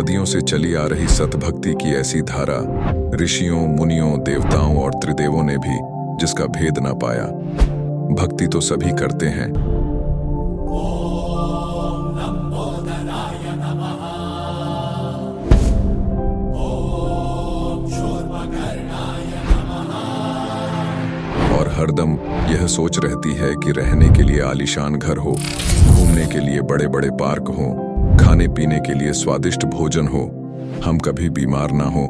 सदियों से चली आ रही सतभक्ति की ऐसी धारा, ऋषियों, मुनियों, देवताओं और त्रिदेवों ने भी जिसका भेद ना पाया। भक्ति तो सभी करते हैं, और हरदम यह सोच रहती है कि रहने के लिए आलीशान घर हो, घूमने के लिए बड़े बड़े पार्क हो, खाने पीने के लिए स्वादिष्ट भोजन हो, हम कभी बीमार ना हो,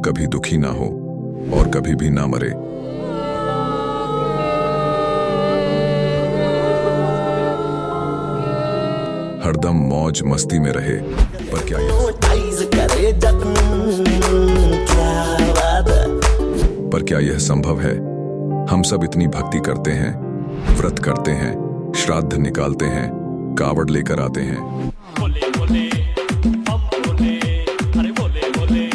कभी दुखी ना हो और कभी भी ना मरे। हरदम मौज मस्ती में रहे। पर क्या यह संभव है? हम सब इतनी भक्ति करते हैं, व्रत करते हैं, श्राद्ध निकालते हैं, कावड़ लेकर आते हैं, बोले बोले, बोले, अरे बोले बोले,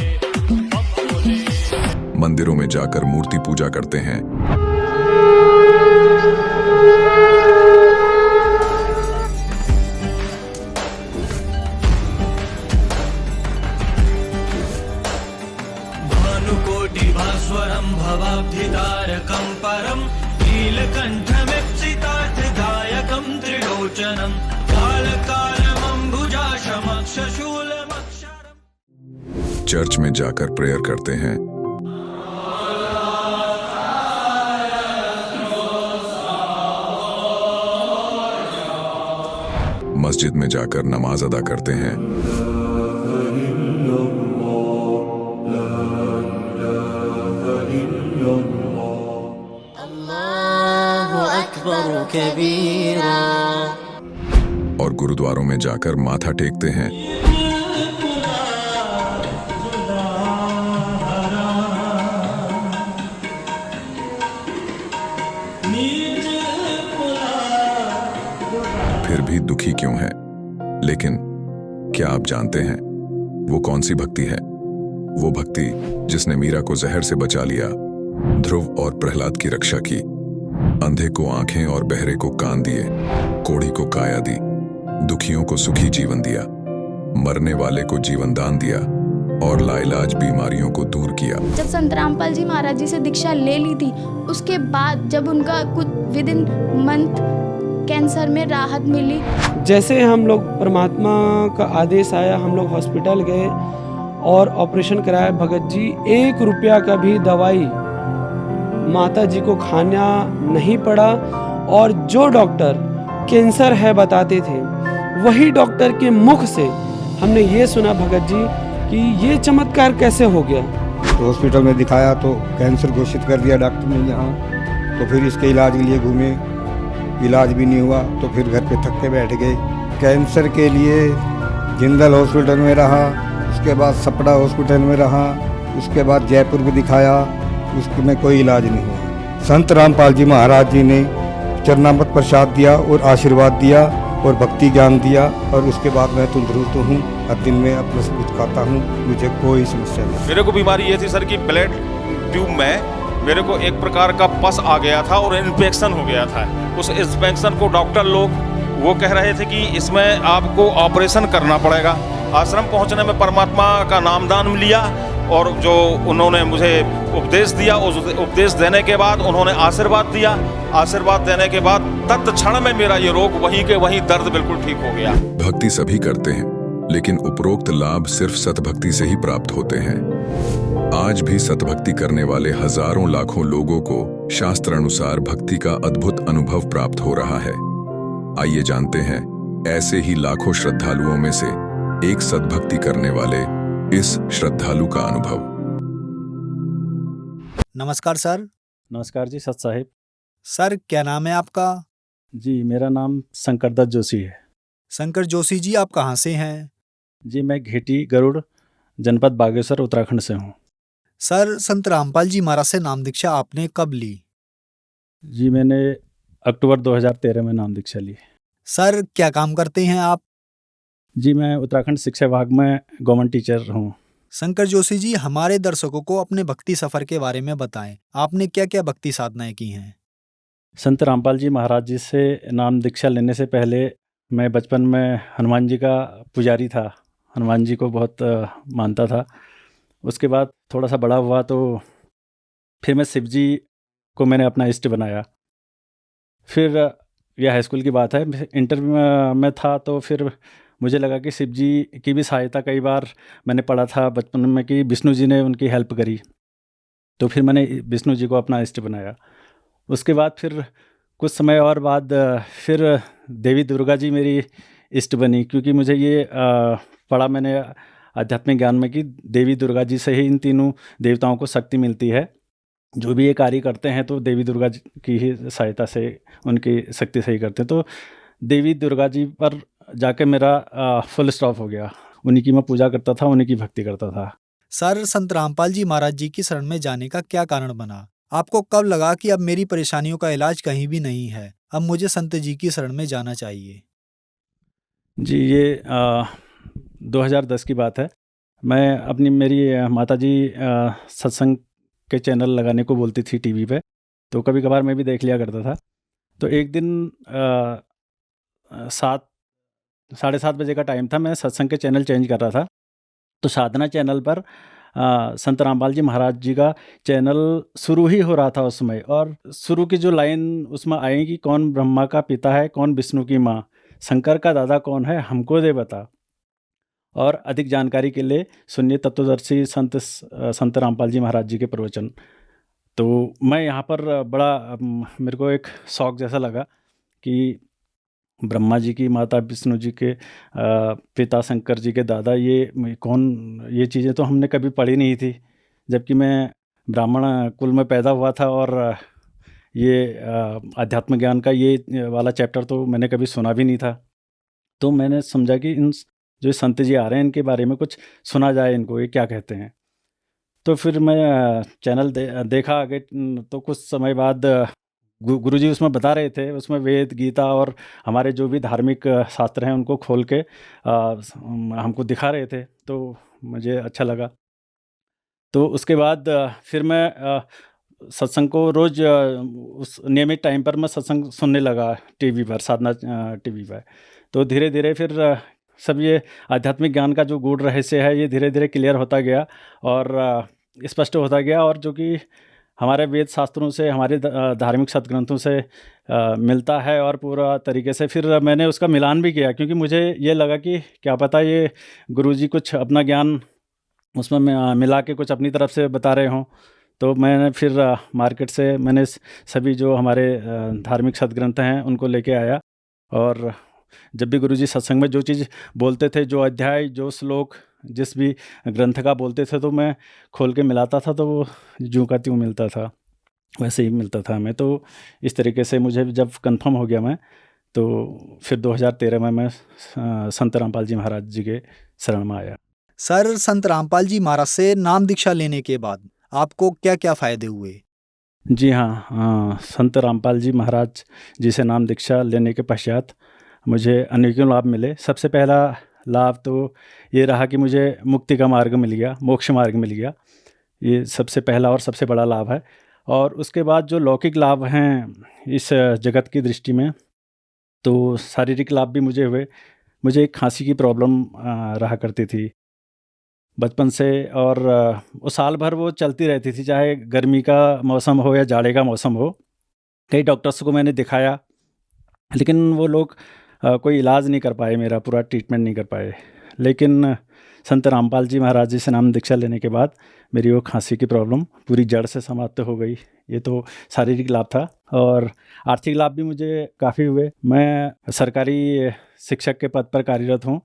मंदिरों में जाकर मूर्ति पूजा करते हैं, भवाब्धितारकं परं नीलकण्ठमीप्सितार्थदायकं त्रिलोचनं कालकालमम्बुजाशमक्षशूलमक्षरम्। चर्च में जाकर प्रेयर करते हैं, मस्जिद में जाकर नमाज अदा करते हैं, और गुरुद्वारों में जाकर माथा टेकते हैं, फिर भी दुखी क्यों हैं? लेकिन क्या आप जानते हैं वो कौन सी भक्ति है? वो भक्ति जिसने मीरा को जहर से बचा लिया, ध्रुव और प्रहलाद की रक्षा की, अंधे को आंखें और बहरे को कान दिए, कोढ़ी को काया दी, दुखियों को सुखी जीवन दिया, मरने वाले को जीवन दान दिया और लाइलाज बीमारियों को दूर किया। जब संत रामपाल जी महाराज जी से दीक्षा ले ली थी, उसके बाद जब उनका कुछ विद इन मंथ कैंसर में राहत मिली, जैसे हम लोग परमात्मा का आदेश आया, हम लोग हॉस्पिटल गए और ऑपरेशन कराया। भगत जी 1 रुपया का भी दवाई माता जी को खाना नहीं पड़ा, और जो डॉक्टर कैंसर है बताते थे, वही डॉक्टर के मुख से हमने ये सुना भगत जी कि ये चमत्कार कैसे हो गया। तो हॉस्पिटल में दिखाया तो कैंसर घोषित कर दिया डॉक्टर ने यहाँ। तो फिर इसके इलाज के लिए घूमे, इलाज भी नहीं हुआ, तो फिर घर पे थक के बैठ गए। कैंसर के लिए जिंदल हॉस्पिटल में रहा, उसके बाद सपड़ा हॉस्पिटल में रहा, उसके बाद जयपुर में दिखाया, उसमें कोई इलाज नहीं हुआ। संत रामपाल जी महाराज जी ने चरणामृत प्रसाद दिया और आशीर्वाद दिया और भक्ति ज्ञान दिया, और उसके बाद मैं तंदुरुस्त हूँ। हर दिन में अपना सब कुछ खाता हूँ, मुझे कोई समस्या नहीं। मेरे को बीमारी ये थी सर कि ब्लड ट्यूब में मेरे को एक प्रकार का पस आ गया था और इन्फेक्शन हो गया था। उस इन्फेक्शन को डॉक्टर लोग वो कह रहे थे कि इसमें आपको ऑपरेशन करना पड़ेगा। आश्रम पहुंचने में परमात्मा का नामदान लिया और जो उन्होंने मुझे उपदेश दिया, उस उपदेश देने के बाद उन्होंने आशीर्वाद दिया। आशीर्वाद देने के बाद तत्क्षण में मेरा ये रोग वहीं के वहीं दर्द बिल्कुल ठीक हो गया। भक्ति सभी करते हैं, लेकिन उपरोक्त लाभ सिर्फ सतभक्ति से ही प्राप्त होते हैं। आज भी सतभक्ति करने वाले हजारों लाखों लोगों को शास्त्र अनुसार भक्ति का अद्भुत अनुभव प्राप्त हो रहा है। आइए जानते हैं ऐसे ही लाखों श्रद्धालुओं में से एक सतभक्ति करने वाले इस श्रद्धालु का अनुभव। नमस्कार सर। नमस्कार जी, सत साहिब। सर क्या नाम है आपका? जी मेरा नाम शंकर दत्त जोशी है। शंकर जोशी जी, आप कहाँ से हैं? जी मैं घेटी गरुड़, जनपद बागेश्वर, उत्तराखंड से हूँ। सर संत रामपाल जी महाराज से नाम दीक्षा आपने कब ली? जी मैंने अक्टूबर 2013 में नाम दीक्षा ली। सर क्या काम करते हैं आप? जी मैं उत्तराखंड शिक्षा विभाग में गवर्नमेंट टीचर हूँ। शंकर जोशी जी, हमारे दर्शकों को अपने भक्ति सफर के बारे में बताएं। आपने क्या क्या भक्ति साधनाएं की हैं? संत रामपाल जी महाराज जी से नाम दीक्षा लेने से पहले मैं बचपन में हनुमान जी का पुजारी था हनुमान जी को बहुत मानता था। उसके बाद थोड़ा सा बड़ा हुआ तो फिर मैं शिव जी को मैंने अपना इष्ट बनाया। फिर यह हाई स्कूल की बात है, इंटर में था तो फिर मुझे लगा कि शिव जी की भी सहायता, कई बार मैंने पढ़ा था बचपन में कि विष्णु जी ने उनकी हेल्प करी, तो फिर मैंने विष्णु जी को अपना इष्ट बनाया। उसके बाद फिर कुछ समय और बाद फिर देवी दुर्गा जी मेरी इष्ट बनी, क्योंकि मुझे ये पढ़ा मैंने आध्यात्मिक ज्ञान में कि देवी दुर्गा जी से ही इन तीनों देवताओं को शक्ति मिलती है। जो भी ये कार्य करते हैं तो देवी दुर्गा जी की ही सहायता से, उनकी शक्ति से ही करते हैं। तो देवी दुर्गा जी पर जाके मेरा फुल स्टॉप हो गया। उन्हीं की मैं पूजा करता था, उन्हीं की भक्ति करता था। सर, संत रामपाल जी महाराज जी की शरण में जाने का क्या कारण बना? आपको कब लगा कि अब मेरी परेशानियों का इलाज कहीं भी नहीं है, अब मुझे संत जी की शरण में जाना चाहिए? जी, ये 2010 की बात है। मैं अपनी मेरी माताजी सत्संग के चैनल लगाने को बोलती थी टीवी पे, तो कभी कभार मैं भी देख लिया करता था। तो एक दिन 7 बजे का टाइम था, मैं सत्संग के चैनल चेंज कर रहा था। तो साधना चैनल पर संत रामपाल जी महाराज जी का चैनल शुरू ही हो रहा था उस समय, और शुरू की जो लाइन उसमें आई कि कौन ब्रह्मा का पिता है, कौन विष्णु की माँ, शंकर का दादा कौन है, हमको दे बता। और अधिक जानकारी के लिए सुनिए तत्वदर्शी संत रामपाल जी महाराज जी के प्रवचन। तो मैं यहाँ पर बड़ा मेरे को एक शौक जैसा लगा कि ब्रह्मा जी की माता, विष्णु जी के पिता, शंकर जी के दादा, ये कौन, ये चीज़ें तो हमने कभी पढ़ी नहीं थी, जबकि मैं ब्राह्मण कुल में पैदा हुआ था और ये अध्यात्म ज्ञान का ये वाला चैप्टर तो मैंने कभी सुना भी नहीं था। तो मैंने समझा कि इन जो संत जी आ रहे हैं इनके बारे में कुछ सुना जाए, इनको ये क्या कहते हैं। तो फिर मैं चैनल देखा आगे। तो कुछ समय बाद गुरुजी उसमें बता रहे थे, उसमें वेद, गीता और हमारे जो भी धार्मिक शास्त्र हैं उनको खोल के हमको दिखा रहे थे, तो मुझे अच्छा लगा। तो उसके बाद फिर मैं सत्संग को रोज़ उस नियमित टाइम पर मैं सत्संग सुनने लगा टीवी पर, साधना टीवी पर। तो धीरे धीरे फिर सब ये आध्यात्मिक ज्ञान का जो गूढ़ रहस्य है ये धीरे धीरे क्लियर होता गया और स्पष्ट होता गया, और जो कि हमारे वेद शास्त्रों से, हमारे धार्मिक सदग्रंथों से मिलता है और पूरा तरीके से फिर मैंने उसका मिलान भी किया, क्योंकि मुझे ये लगा कि क्या पता ये गुरुजी कुछ अपना ज्ञान उसमें मिला के कुछ अपनी तरफ से बता रहे हों। तो मैंने फिर मार्केट से मैंने सभी जो हमारे धार्मिक सदग्रंथ हैं उनको लेके आया, और जब भी गुरुजी सत्संग में जो चीज़ बोलते थे, जो अध्याय, जो श्लोक जिस भी ग्रंथ का बोलते थे, तो मैं खोल के मिलाता था, तो वो ज्यों का त्यों मिलता था, वैसे ही मिलता था हमें। तो इस तरीके से मुझे जब कंफर्म हो गया मैं, तो फिर 2013 में मैं संत रामपाल जी महाराज जी के शरण में आया। सर, संत रामपाल जी महाराज से नाम दीक्षा लेने के बाद आपको क्या क्या फ़ायदे हुए? जी हाँ, संत रामपाल जी महाराज जी से नाम दीक्षा लेने के पश्चात मुझे अनेकों लाभ मिले। सबसे पहला लाभ तो ये रहा कि मुझे मुक्ति का मार्ग मिल गया, मोक्ष मार्ग मिल गया। ये सबसे पहला और सबसे बड़ा लाभ है। और उसके बाद जो लौकिक लाभ हैं इस जगत की दृष्टि में, तो शारीरिक लाभ भी मुझे हुए। मुझे एक खांसी की प्रॉब्लम रहा करती थी बचपन से, और वो साल भर वो चलती रहती थी, चाहे गर्मी का मौसम हो या जाड़े का मौसम हो। कई डॉक्टर्स को मैंने दिखाया, लेकिन वो लोग कोई इलाज नहीं कर पाए, मेरा पूरा ट्रीटमेंट नहीं कर पाए। लेकिन संत रामपाल जी महाराज जी से नाम दीक्षा लेने के बाद मेरी वो खांसी की प्रॉब्लम पूरी जड़ से समाप्त हो गई। ये तो शारीरिक लाभ था। और आर्थिक लाभ भी मुझे काफ़ी हुए। मैं सरकारी शिक्षक के पद पर कार्यरत हूँ,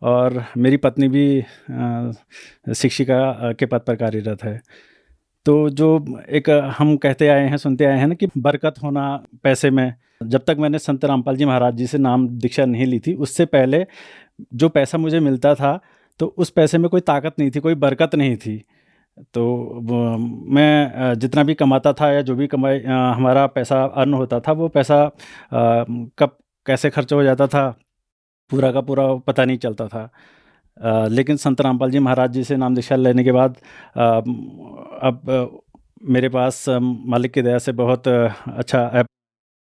और मेरी पत्नी भी शिक्षिका के पद पर कार्यरत है। तो जो एक हम कहते आए हैं, सुनते आए हैं ना कि बरकत होना पैसे में, जब तक मैंने संत रामपाल जी महाराज जी से नाम दीक्षा नहीं ली थी, उससे पहले जो पैसा मुझे मिलता था तो उस पैसे में कोई ताकत नहीं थी, कोई बरकत नहीं थी। तो मैं जितना भी कमाता था या जो भी कमाई हमारा पैसा अर्न होता था, वो पैसा कब कैसे खर्च हो जाता था पूरा का पूरा पता नहीं चलता था। लेकिन संत रामपाल जी महाराज जी से नाम दीक्षा लेने के बाद अब मेरे पास मालिक की दया से बहुत अच्छा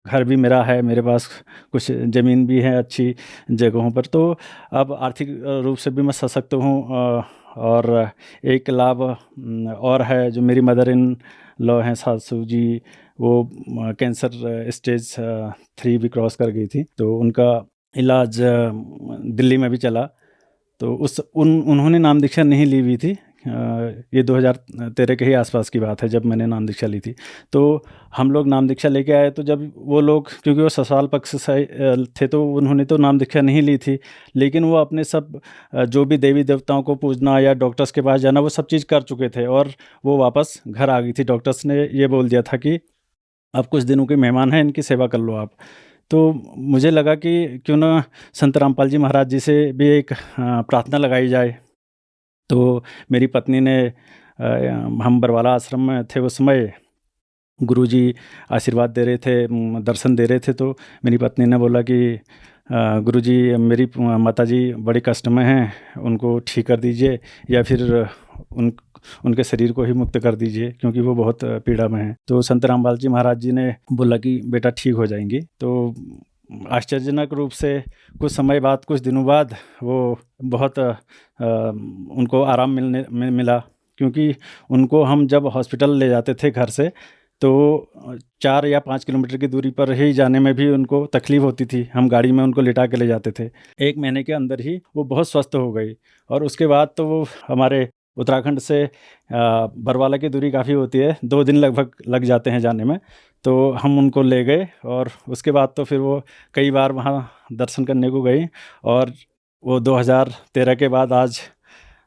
घर भी मेरा है, मेरे पास कुछ ज़मीन भी है अच्छी जगहों पर, तो अब आर्थिक रूप से भी मैं सशक्त हूँ। और एक लाभ और है, जो मेरी मदर इन लॉ हैं सासू जी, वो कैंसर स्टेज 3 भी क्रॉस कर गई थी, तो उनका इलाज दिल्ली में भी चला। तो उन्होंने नाम दीक्षा नहीं ली हुई थी। ये 2013 के ही आसपास की बात है जब मैंने नाम दीक्षा ली थी। तो हम लोग नाम दीक्षा लेके आए, तो जब वो लोग, क्योंकि वो ससुराल पक्ष से थे, तो उन्होंने तो नाम दीक्षा नहीं ली थी, लेकिन वो अपने सब जो भी देवी देवताओं को पूजना या डॉक्टर्स के पास जाना, वो सब चीज़ कर चुके थे और वो वापस घर आ गई थी। डॉक्टर्स ने ये बोल दिया था कि अब कुछ दिनों के मेहमान हैं, इनकी सेवा कर लो आप। तो मुझे लगा कि क्यों ना संत रामपाल जी महाराज जी से भी एक प्रार्थना लगाई जाए। तो मेरी पत्नी ने हम बरवाला आश्रम में थे उस समय, गुरुजी आशीर्वाद दे रहे थे, दर्शन दे रहे थे, तो मेरी पत्नी ने बोला कि गुरुजी, मेरी माताजी बड़े कष्ट में हैं, उनको ठीक कर दीजिए या फिर उनके शरीर को ही मुक्त कर दीजिए, क्योंकि वो बहुत पीड़ा में हैं। तो संत रामपाल जी महाराज जी ने बोला कि बेटा ठीक हो जाएंगी। तो आश्चर्यजनक रूप से कुछ समय बाद, कुछ दिनों बाद, वो बहुत उनको आराम मिला, क्योंकि उनको हम जब हॉस्पिटल ले जाते थे घर से, तो 4 या 5 किलोमीटर की दूरी पर ही जाने में भी उनको तकलीफ़ होती थी। हम गाड़ी में उनको लिटा के ले जाते थे। 1 महीने के अंदर ही वो बहुत स्वस्थ हो गई, और उसके बाद तो वो हमारे उत्तराखंड से बरवाला की दूरी काफ़ी होती है, 2 दिन लगभग लग जाते हैं जाने में। तो हम उनको ले गए, और उसके बाद तो फिर वो कई बार वहाँ दर्शन करने को गई, और वो 2013 के बाद आज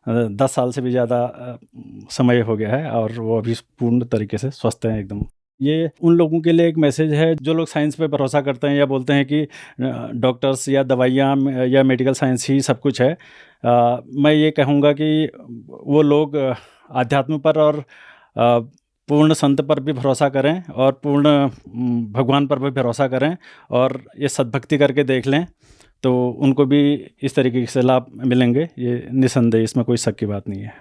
10 साल से भी ज़्यादा समय हो गया है, और वो अभी पूर्ण तरीके से स्वस्थ हैं एकदम। ये उन लोगों के लिए एक मैसेज है जो लोग साइंस पे भरोसा करते हैं या बोलते हैं कि डॉक्टर्स या दवाइयाँ या मेडिकल साइंस ही सब कुछ है। मैं ये कहूँगा कि वो लोग आध्यात्म पर और पूर्ण संत पर भी भरोसा करें, और पूर्ण भगवान पर भी भरोसा करें, और ये सद्भक्ति करके देख लें, तो उनको भी इस तरीके से लाभ मिलेंगे, ये निसंदेह, इसमें कोई शक की बात नहीं है।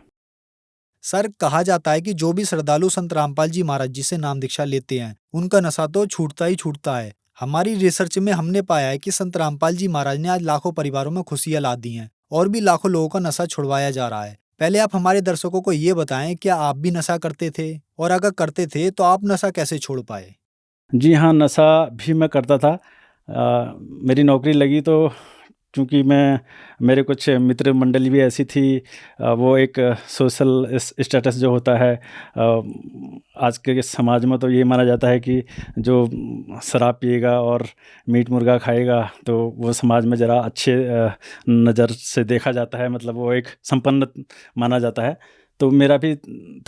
सर, कहा जाता है कि जो भी श्रद्धालु संत रामपाल जी महाराज जी से नाम दीक्षा लेते हैं, उनका नशा तो छूटता ही छूटता है। हमारी रिसर्च में हमने पाया है कि संत रामपाल जी महाराज ने आज लाखों परिवारों में खुशियां ला दी हैं, और भी लाखों लोगों का नशा छुड़वाया जा रहा है। पहले आप हमारे दर्शकों को ये बताएं, क्या आप भी नशा करते थे, और अगर करते थे तो आप नशा कैसे छोड़ पाए? जी हाँ, नशा भी मैं करता था। मेरी नौकरी लगी तो चूँकि मेरे कुछ मित्र मंडली भी ऐसी थी, वो एक सोशल स्टेटस जो होता है, आज के समाज में तो ये माना जाता है कि जो शराब पिएगा और मीट मुर्गा खाएगा, तो वो समाज में ज़रा अच्छे नज़र से देखा जाता है, मतलब वो एक संपन्न माना जाता है। तो मेरा भी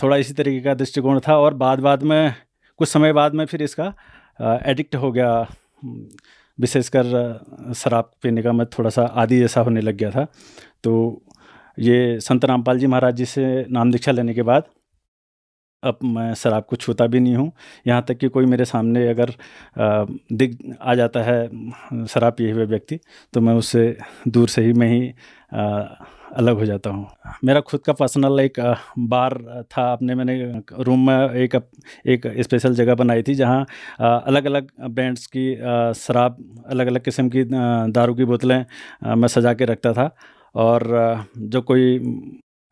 थोड़ा इसी तरीके का दृष्टिकोण था, और बाद में कुछ समय बाद में फिर इसका एडिक्ट हो गया। विशेषकर शराब पीने का मैं थोड़ा-सा आदी जैसा होने लग गया था। तो ये संत रामपाल जी महाराज जी से नाम दीक्षा लेने के बाद अब मैं शराब को छूता भी नहीं हूँ। यहाँ तक कि कोई मेरे सामने अगर दिख आ जाता है शराब पिए हुए व्यक्ति, तो मैं उससे दूर से ही मैं ही अलग हो जाता हूँ। मेरा खुद का पर्सनल एक बार था, अपने मैंने रूम में एक स्पेशल जगह बनाई थी, जहाँ अलग-अलग ब्रांड्स की शराब, अलग-अलग किस्म की दारू की बोतलें मैं सजा के रखता था, और जो कोई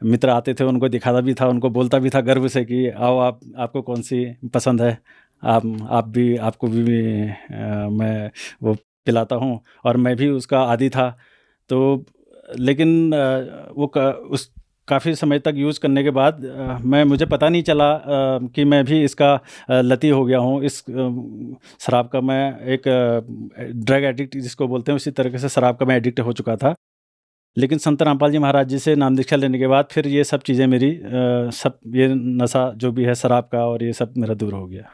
मित्र आते थे उनको दिखाता भी था, उनको बोलता भी था गर्व से कि आओ, आपको कौन सी पसंद है, आपको भी मैं वो पिलाता हूँ, और मैं भी उसका आदी था। तो लेकिन वो उस काफ़ी समय तक यूज़ करने के बाद मुझे पता नहीं चला कि मैं भी इसका लती हो गया हूँ। इस शराब का मैं एक ड्रग एडिक्ट जिसको बोलते हैं, उसी तरीके से शराब का मैं एडिक्ट हो चुका था। लेकिन संत रामपाल जी महाराज जी से नाम दीक्षा लेने के बाद फिर ये सब चीज़ें मेरी सब ये नशा जो भी है शराब का और ये सब मेरा दूर हो गया।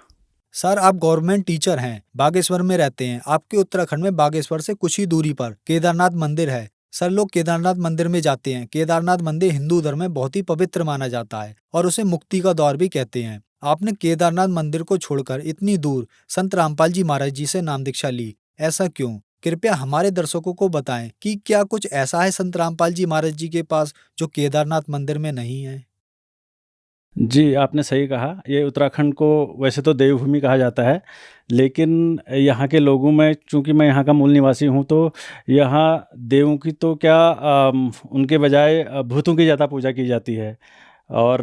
सर, आप गवर्नमेंट टीचर हैं, बागेश्वर में रहते हैं। आपके उत्तराखंड में बागेश्वर से कुछ ही दूरी पर केदारनाथ मंदिर है। सर, लोग केदारनाथ मंदिर में जाते हैं। केदारनाथ मंदिर हिंदू धर्म में बहुत ही पवित्र माना जाता है और उसे मुक्ति का द्वार भी कहते हैं। आपने केदारनाथ मंदिर को छोड़कर इतनी दूर संत रामपाल जी महाराज जी से नाम दीक्षा ली, ऐसा क्यों? कृपया हमारे दर्शकों को बताएं कि क्या कुछ ऐसा है संत रामपाल जी महाराज जी के पास जो केदारनाथ मंदिर में नहीं है? जी, आपने सही कहा। ये उत्तराखंड को वैसे तो देवभूमि कहा जाता है, लेकिन यहाँ के लोगों में, चूँकि मैं यहाँ का मूल निवासी हूँ, तो यहाँ देवों की तो क्या उनके बजाय भूतों की ज़्यादा पूजा की जाती है। और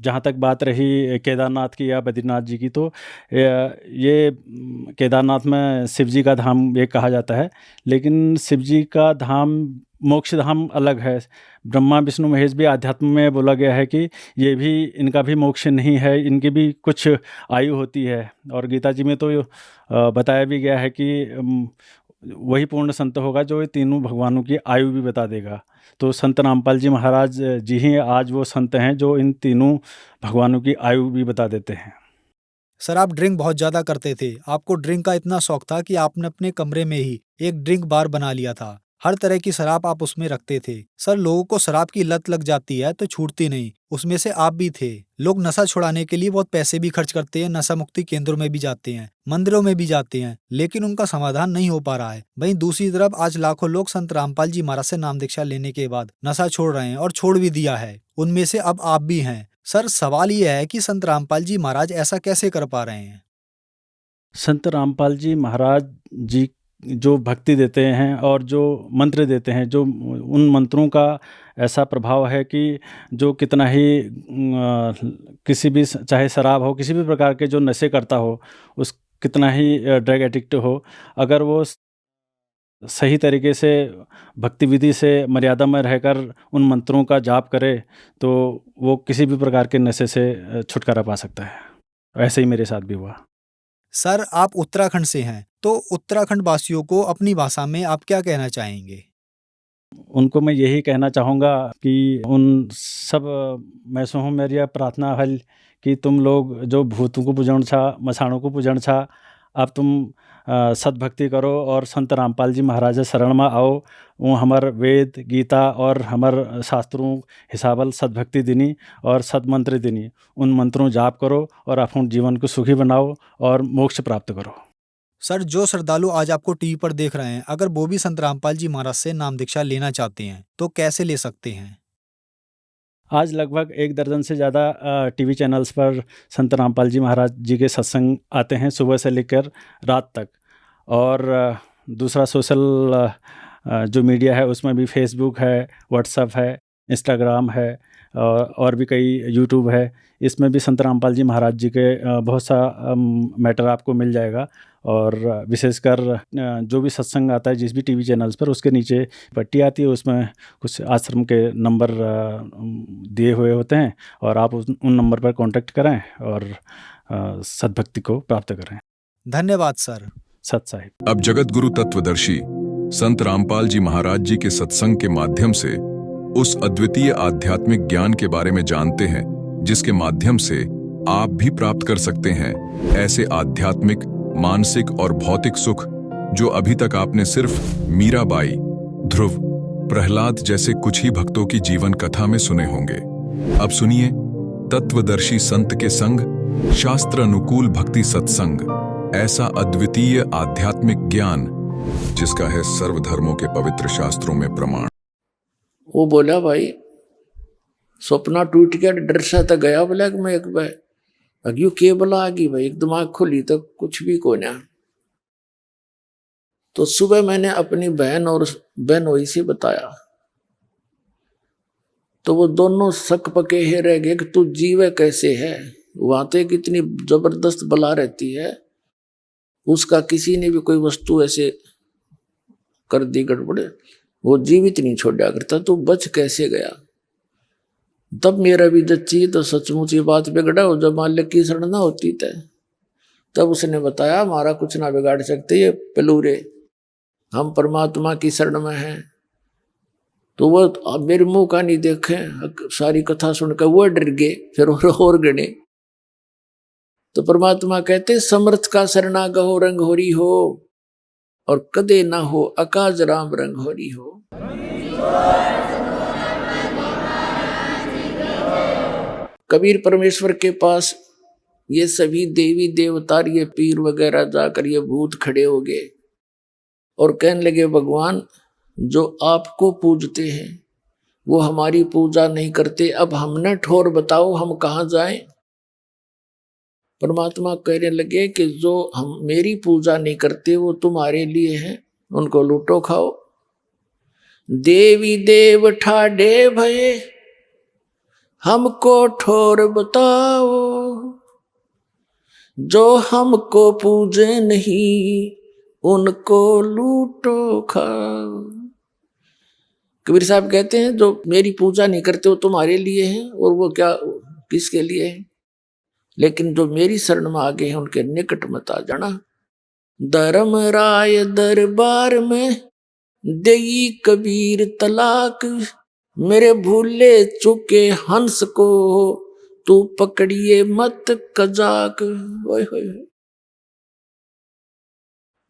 जहाँ तक बात रही केदारनाथ की या बद्रीनाथ जी की, तो ये केदारनाथ में शिव जी का धाम ये कहा जाता है, लेकिन शिव जी का धाम मोक्ष धाम अलग है। ब्रह्मा विष्णु महेश भी आध्यात्म में बोला गया है कि ये भी, इनका भी मोक्ष नहीं है, इनकी भी कुछ आयु होती है। और गीता जी में तो बताया भी गया है कि वही पूर्ण संत होगा जो ये तीनों भगवानों की आयु भी बता देगा। तो संत रामपाल जी महाराज जी ही आज वो संत हैं जो इन तीनों भगवानों की आयु भी बता देते हैं। सर, आप ड्रिंक बहुत ज़्यादा करते थे। आपको ड्रिंक का इतना शौक था कि आपने अपने कमरे में ही एक ड्रिंक बार बना लिया था। हर तरह की शराब आप उसमें रखते थे। सर, लोगों को शराब की लत लग जाती है तो छूटती नहीं, उसमें से आप भी थे। लोग नशा छुड़ाने के लिए बहुत पैसे भी खर्च करते हैं, नशा मुक्ति केंद्रों में भी जाते हैं, मंदिरों में भी जाते हैं, लेकिन उनका समाधान नहीं हो पा रहा है। वहीं दूसरी तरफ आज लाखों लोग संत रामपाल जी महाराज से नाम दीक्षा लेने के बाद नशा छोड़ रहे हैं और छोड़ भी दिया है। उनमें से अब आप भी हैं। सर, सवाल ये है कि संत रामपाल जी महाराज ऐसा कैसे कर पा रहे हैं? संत रामपाल जी महाराज जी जो भक्ति देते हैं और जो मंत्र देते हैं, जो उन मंत्रों का ऐसा प्रभाव है कि जो कितना ही किसी भी, चाहे शराब हो, किसी भी प्रकार के जो नशे करता हो, उस कितना ही ड्रग एडिक्ट हो, अगर वो सही तरीके से भक्ति विधि से मर्यादा में रहकर उन मंत्रों का जाप करे, तो वो किसी भी प्रकार के नशे से छुटकारा पा सकता है। ऐसे ही मेरे साथ भी हुआ। सर, आप उत्तराखंड से हैं, तो उत्तराखंड वासियों को अपनी भाषा में आप क्या कहना चाहेंगे? उनको मैं यही कहना चाहूँगा कि उन सब मैं सो हूँ मेरी प्रार्थना हल कि तुम लोग जो भूतों को पूजन छा, मसाणों को पूजन छा, अब तुम सद्भक्ति करो और संत रामपाल जी महाराज शरण में आओ। वो हमार वेद गीता और हमार शास्त्रों हिसाबल सद्भक्ति दिनी और सदमंत्र दिनी, उन मंत्रों जाप करो और अपने जीवन को सुखी बनाओ और मोक्ष प्राप्त करो। सर, जो श्रद्धालु आज आपको टीवी पर देख रहे हैं, अगर वो भी संत रामपाल जी महाराज से नाम दीक्षा लेना चाहते हैं तो कैसे ले सकते हैं? आज लगभग 1 दर्जन से ज़्यादा टीवी चैनल्स पर संत रामपाल जी महाराज जी के सत्संग आते हैं सुबह से लेकर रात तक। और दूसरा सोशल जो मीडिया है उसमें भी फेसबुक है, व्हाट्सएप है, इंस्टाग्राम है और भी कई यूट्यूब है। इसमें भी संत रामपाल जी महाराज जी के बहुत सा मैटर आपको मिल जाएगा। और विशेषकर जो भी सत्संग आता है जिस भी टीवी चैनल्स पर, उसके नीचे पट्टी आती है, उसमें कुछ आश्रम के नंबर दिए हुए होते हैं और आप उन नंबर पर कांटेक्ट करें और सद्भक्ति को प्राप्त करें। धन्यवाद सर। सत साहिब। अब जगत गुरु तत्वदर्शी संत रामपाल जी महाराज जी के सत्संग के माध्यम से उस अद्वितीय आध्यात्मिक ज्ञान के बारे में जानते हैं जिसके माध्यम से आप भी प्राप्त कर सकते हैं ऐसे आध्यात्मिक, मानसिक और भौतिक सुख जो अभी तक आपने सिर्फ मीराबाई, ध्रुव, प्रहलाद जैसे कुछ ही भक्तों की जीवन कथा में सुने होंगे। अब सुनिए तत्वदर्शी संत के संग शास्त्र अनुकूल भक्ति सत्संग, ऐसा अद्वितीय आध्यात्मिक ज्ञान जिसका है सर्वधर्मों के पवित्र शास्त्रों में प्रमाण। वो बोला, भाई सपना टूट गया, डर सा तो गया। बोला कि मैं एक बार अग्यू के बोला आ गई भाई, एक दिमाग खुली तो कुछ भी को ना। तो सुबह मैंने अपनी बहन और बहनोई से बताया, तो वो दोनों शक पके ही रह गए कि तू जीवे कैसे है। वहां तो कितनी जबरदस्त बला रहती है, उसका किसी ने भी कोई वस्तु ऐसे कर दी गड़बड़े, वो जीवित नहीं छोड़ा करता, तू बच कैसे गया। तब मेरा भी जच्ची तो सचमुच ये बात बिगड़ा हो, जब मालिक की शरण ना होती तब उसने बताया हमारा कुछ ना बिगाड़ सकते ये पेलूरे, हम परमात्मा की शरण में हैं। तो वो अब मेरे मुंह का नहीं देखे, सारी कथा सुनकर वो डर गए, फिर और गणे। तो परमात्मा कहते समर्थ का शरणा गहो रंग होरी हो, और कदे ना हो अकाज राम रंग होरी हो। कबीर परमेश्वर के पास ये सभी देवी देवता, ये पीर वगैरह जाकर ये भूत खड़े हो गए और कहने लगे, भगवान जो आपको पूजते हैं वो हमारी पूजा नहीं करते, अब हमने ठोर बताओ हम कहाँ जाएं। परमात्मा कहने लगे कि जो हम मेरी पूजा नहीं करते वो तुम्हारे लिए हैं, उनको लूटो खाओ। देवी देव ठाडे भये हमको ठोर बताओ, जो हमको पूजे नहीं उनको लूटो खाओ। कबीर साहब कहते हैं जो मेरी पूजा नहीं करते वो तुम्हारे लिए हैं, और वो क्या किसके लिए है, लेकिन जो मेरी शरण में आ गए हैं उनके निकट मत आ जाना। धर्म राय दरबार में देई कबीर तलाक, मेरे भूले चुके हंस को तू पकड़िए मत कजाक। होय होय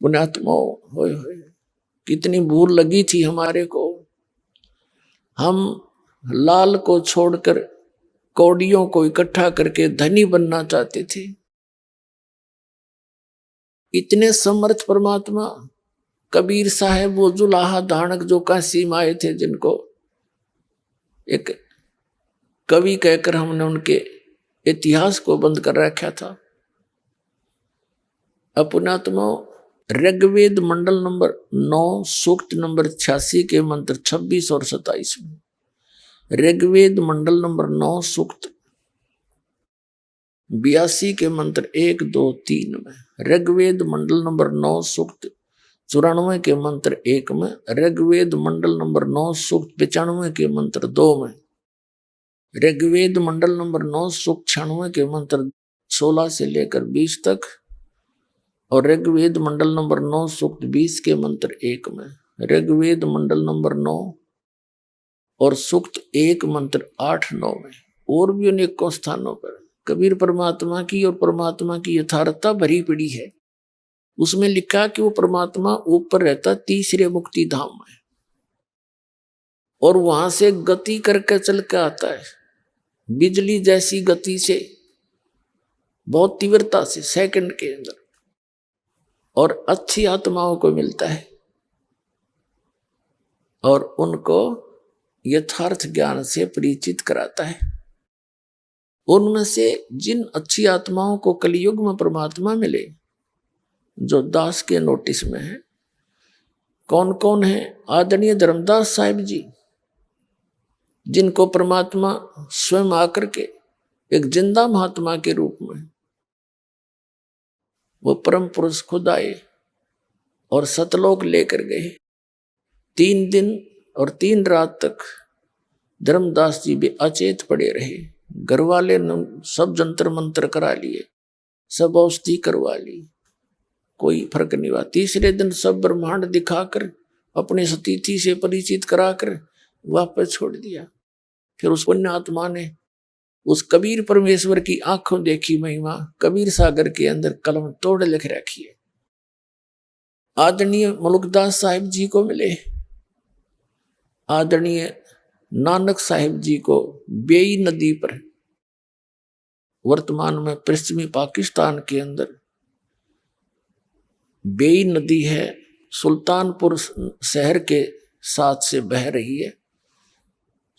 पुण्यात्मा, होय होय कितनी भूल लगी थी हमारे को। हम लाल को छोड़कर कौड़ियों को इकट्ठा करके धनी बनना चाहते थे। इतने समर्थ परमात्मा कबीर साहब, वो जुलाहा दानक जो काशी में आए थे, जिनको एक कवि कहकर हमने उनके इतिहास को बंद कर रखा था। पुण्यात्मा, ऋग्वेद मंडल नंबर 9 सूक्त नंबर 86 के मंत्र 26 और 27 में, ऋग्वेद मंडल नंबर 9 सूक्त 82 के मंत्र 1, 2, 3 में, ऋग्वेद मंडल नंबर 9 सूक्त 94 के मंत्र 1 में, ऋग्वेद मंडल नंबर 9 सूक्त 95 के मंत्र 2 में, ऋग्वेद मंडल नंबर 9 सूक्त 96 के मंत्र 16 से लेकर 20 तक, और ऋग्वेद मंडल नंबर 9 सूक्त 20 के मंत्र 1 में, ऋग्वेद मंडल नंबर 9 और सूक्त 1 मंत्र 8, 9 में, और भी अनेकों स्थानों पर कबीर परमात्मा की और परमात्मा की यथार्थता भरी पड़ी है। उसमें लिखा कि वो परमात्मा ऊपर रहता तीसरे मुक्ति धाम में, और वहां से गति करके चल के आता है, बिजली जैसी गति से, बहुत तीव्रता से, सेकंड के अंदर, और अच्छी आत्माओं को मिलता है और उनको यथार्थ ज्ञान से परिचित कराता है। उनमें से जिन अच्छी आत्माओं को कलयुग में परमात्मा मिले, जो दास के नोटिस में है, कौन कौन है? आदरणीय धर्मदास साहिब जी, जिनको परमात्मा स्वयं आकर के एक जिंदा महात्मा के रूप में, वो परम पुरुष खुद आए और सतलोक लेकर गए। 3 दिन और 3 रात तक धर्मदास जी भी अचेत पड़े रहे। घर वाले ने सब जंतर मंत्र करा लिए, सब औषधि करवा ली, कोई फर्क नहीं हुआ। तीसरे दिन सब ब्रह्मांड दिखाकर अपने स्थिति से परिचित कराकर वापस छोड़ दिया। फिर उस पुण्य आत्मा ने उस कबीर परमेश्वर की आंखों देखी महिमा कबीर सागर के अंदर कलम तोड़ लिख रखी है। आदरणीय मुल्कदास साहिब जी को मिले, आदरणीय नानक साहिब जी को बेई नदी पर, वर्तमान में पश्चिमी पाकिस्तान के अंदर बेई नदी है, सुल्तानपुर शहर के साथ से बह रही है।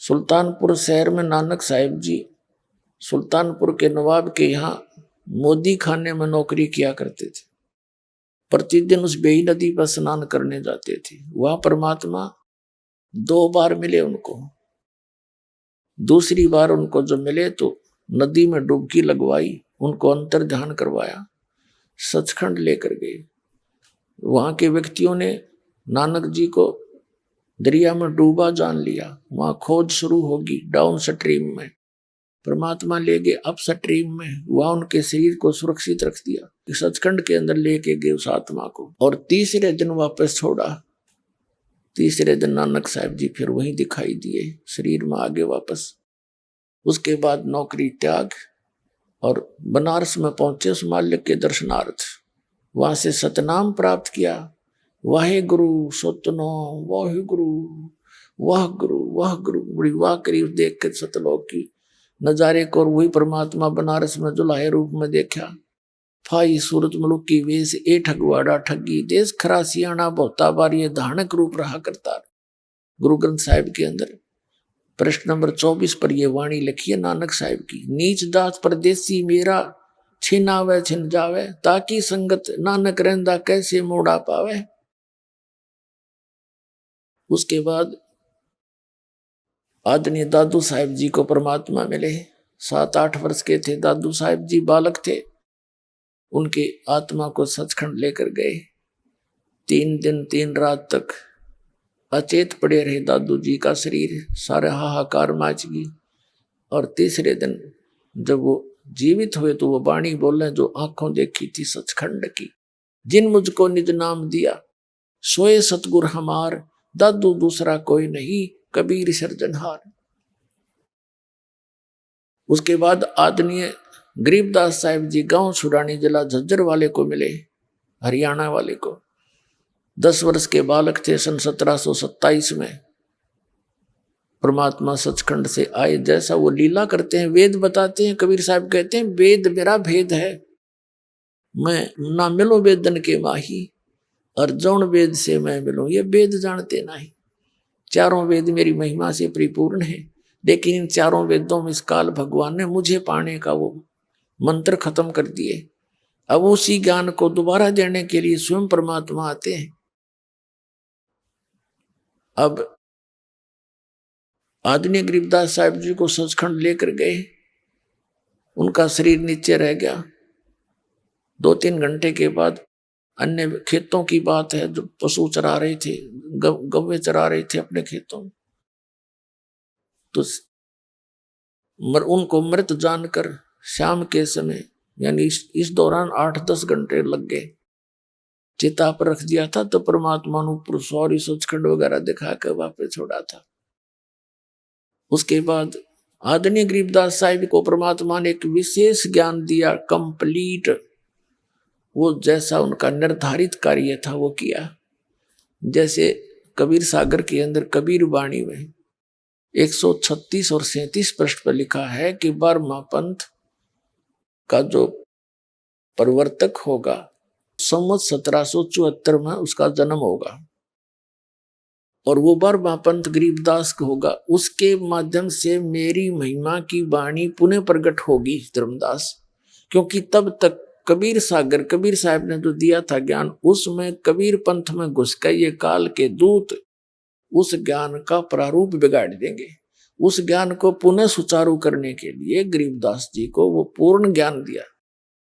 सुल्तानपुर शहर में नानक साहिब जी सुल्तानपुर के नवाब के यहाँ मोदी खाने में नौकरी किया करते थे। प्रतिदिन उस बेई नदी पर स्नान करने जाते थे। वह परमात्मा 2 बार मिले उनको। दूसरी बार उनको जो मिले तो नदी में डुबकी लगवाई, उनको अंतर ध्यान करवाया, सचखंड लेकर गए। वहां के व्यक्तियों ने नानक जी को दरिया में डूबा जान लिया। वहां खोज शुरू होगी डाउन स्ट्रीम में। परमात्मा ले गए अप स्ट्रीम में, वहां उनके शरीर को सुरक्षित रख दिया, सचखंड के अंदर लेके गए उस आत्मा को, और तीसरे दिन वापस छोड़ा। तीसरे दिन नानक साहिब जी फिर वहीं दिखाई दिए, शरीर में आगे वापस। उसके बाद नौकरी त्याग और बनारस में पहुंचे उस मालिक के दर्शनार्थ। वहां से सतनाम प्राप्त किया, वाहे गुरु सतनाम, वाहे गुरु, वाह गुरु, वाह गुरु। बड़ी वाह करी देख के सतलोक की नजारे को, और वही परमात्मा बनारस में जुलाहे रूप में देखा। फाई सूरत मुलुक की वेश ए ठगवाड़ा ठगी, देश खरा सियाणा बहुता बार, ये धानक रूप रहा करता। गुरु ग्रंथ साहिब के अंदर प्रश्न नंबर 24 पर यह वाणी लिखी है नानक साहिब की। नीच जात परदेसी मेरा छिनावे छिन जावे, ताकि संगत नानक रहंदा कैसे मोड़ा पावे। उसके बाद आदरणीय दादू साहिब जी को परमात्मा मिले। 7-8 वर्ष के थे दादू साहिब जी, बालक थे। उनके आत्मा को सचखंड लेकर गए। 3 दिन 3 रात तक अचेत पड़े रहे दादू जी का शरीर, सारे हाहाकार मच गई। और तीसरे दिन जब वो जीवित हुए तो वो वाणी बोले जो आंखों देखी थी सचखंड की। जिन मुझको निज नाम दिया सोए सतगुर हमार, दादू दूसरा कोई नहीं कबीर सिरजनहार। उसके बाद आदरणीय गरीबदास साहिब जी गांव छुड़ानी जिला झज्जर वाले को मिले, हरियाणा वाले को। 10 वर्ष के बालक थे। सन 1727 में परमात्मा सचखंड से आए। जैसा वो लीला करते हैं, वेद बताते हैं। कबीर साहब कहते हैं वेद मेरा भेद है, मैं ना मिलो वेदन के माही, और जौन वेद से मैं मिलूं ये वेद जानते नहीं। चारों वेद मेरी महिमा से परिपूर्ण है, लेकिन इन चारों वेदों में इस काल भगवान ने मुझे पाने का वो मंत्र खत्म कर दिए। अब उसी ज्ञान को दोबारा देने के लिए स्वयं परमात्मा आते हैं। अब आदरणीय गरीबदास साहिब जी को सचखंड लेकर गए। उनका शरीर नीचे रह गया। 2-3 घंटे के बाद अन्य खेतों की बात है, जो पशु चरा रहे थे, गव्वे चरा रहे थे अपने खेतों में, तो उनको मृत जानकर शाम के समय यानी इस दौरान 8-10 घंटे लग गए। चिता पर रख दिया था तो परमात्मा ने ऊपर सौरी सचखंड वगैरह दिखा कर वापस छोड़ा था। उसके बाद आदरणीय गरीबदास साहिब को परमात्मा ने एक विशेष ज्ञान दिया, कंप्लीट। वो जैसा उनका निर्धारित कार्य था वो किया। जैसे कबीर सागर के अंदर कबीर वाणी में 136 और 37 पृष्ठ पर लिखा है कि 12वां पंथ का जो प्रवर्तक होगा संवत 1774 में उसका जन्म होगा, और वो 12वां पंथ गरीबदास का होगा। उसके माध्यम से मेरी महिमा की वाणी पुनः प्रकट होगी धर्मदास। क्योंकि तब तक कबीर सागर कबीर साहब ने जो दिया था ज्ञान, उसमें कबीर पंथ में घुस कर ये काल के दूत उस ज्ञान का प्रारूप बिगाड़ देंगे। उस ज्ञान को पुनः सुचारू करने के लिए गरीबदास जी को वो पूर्ण ज्ञान दिया।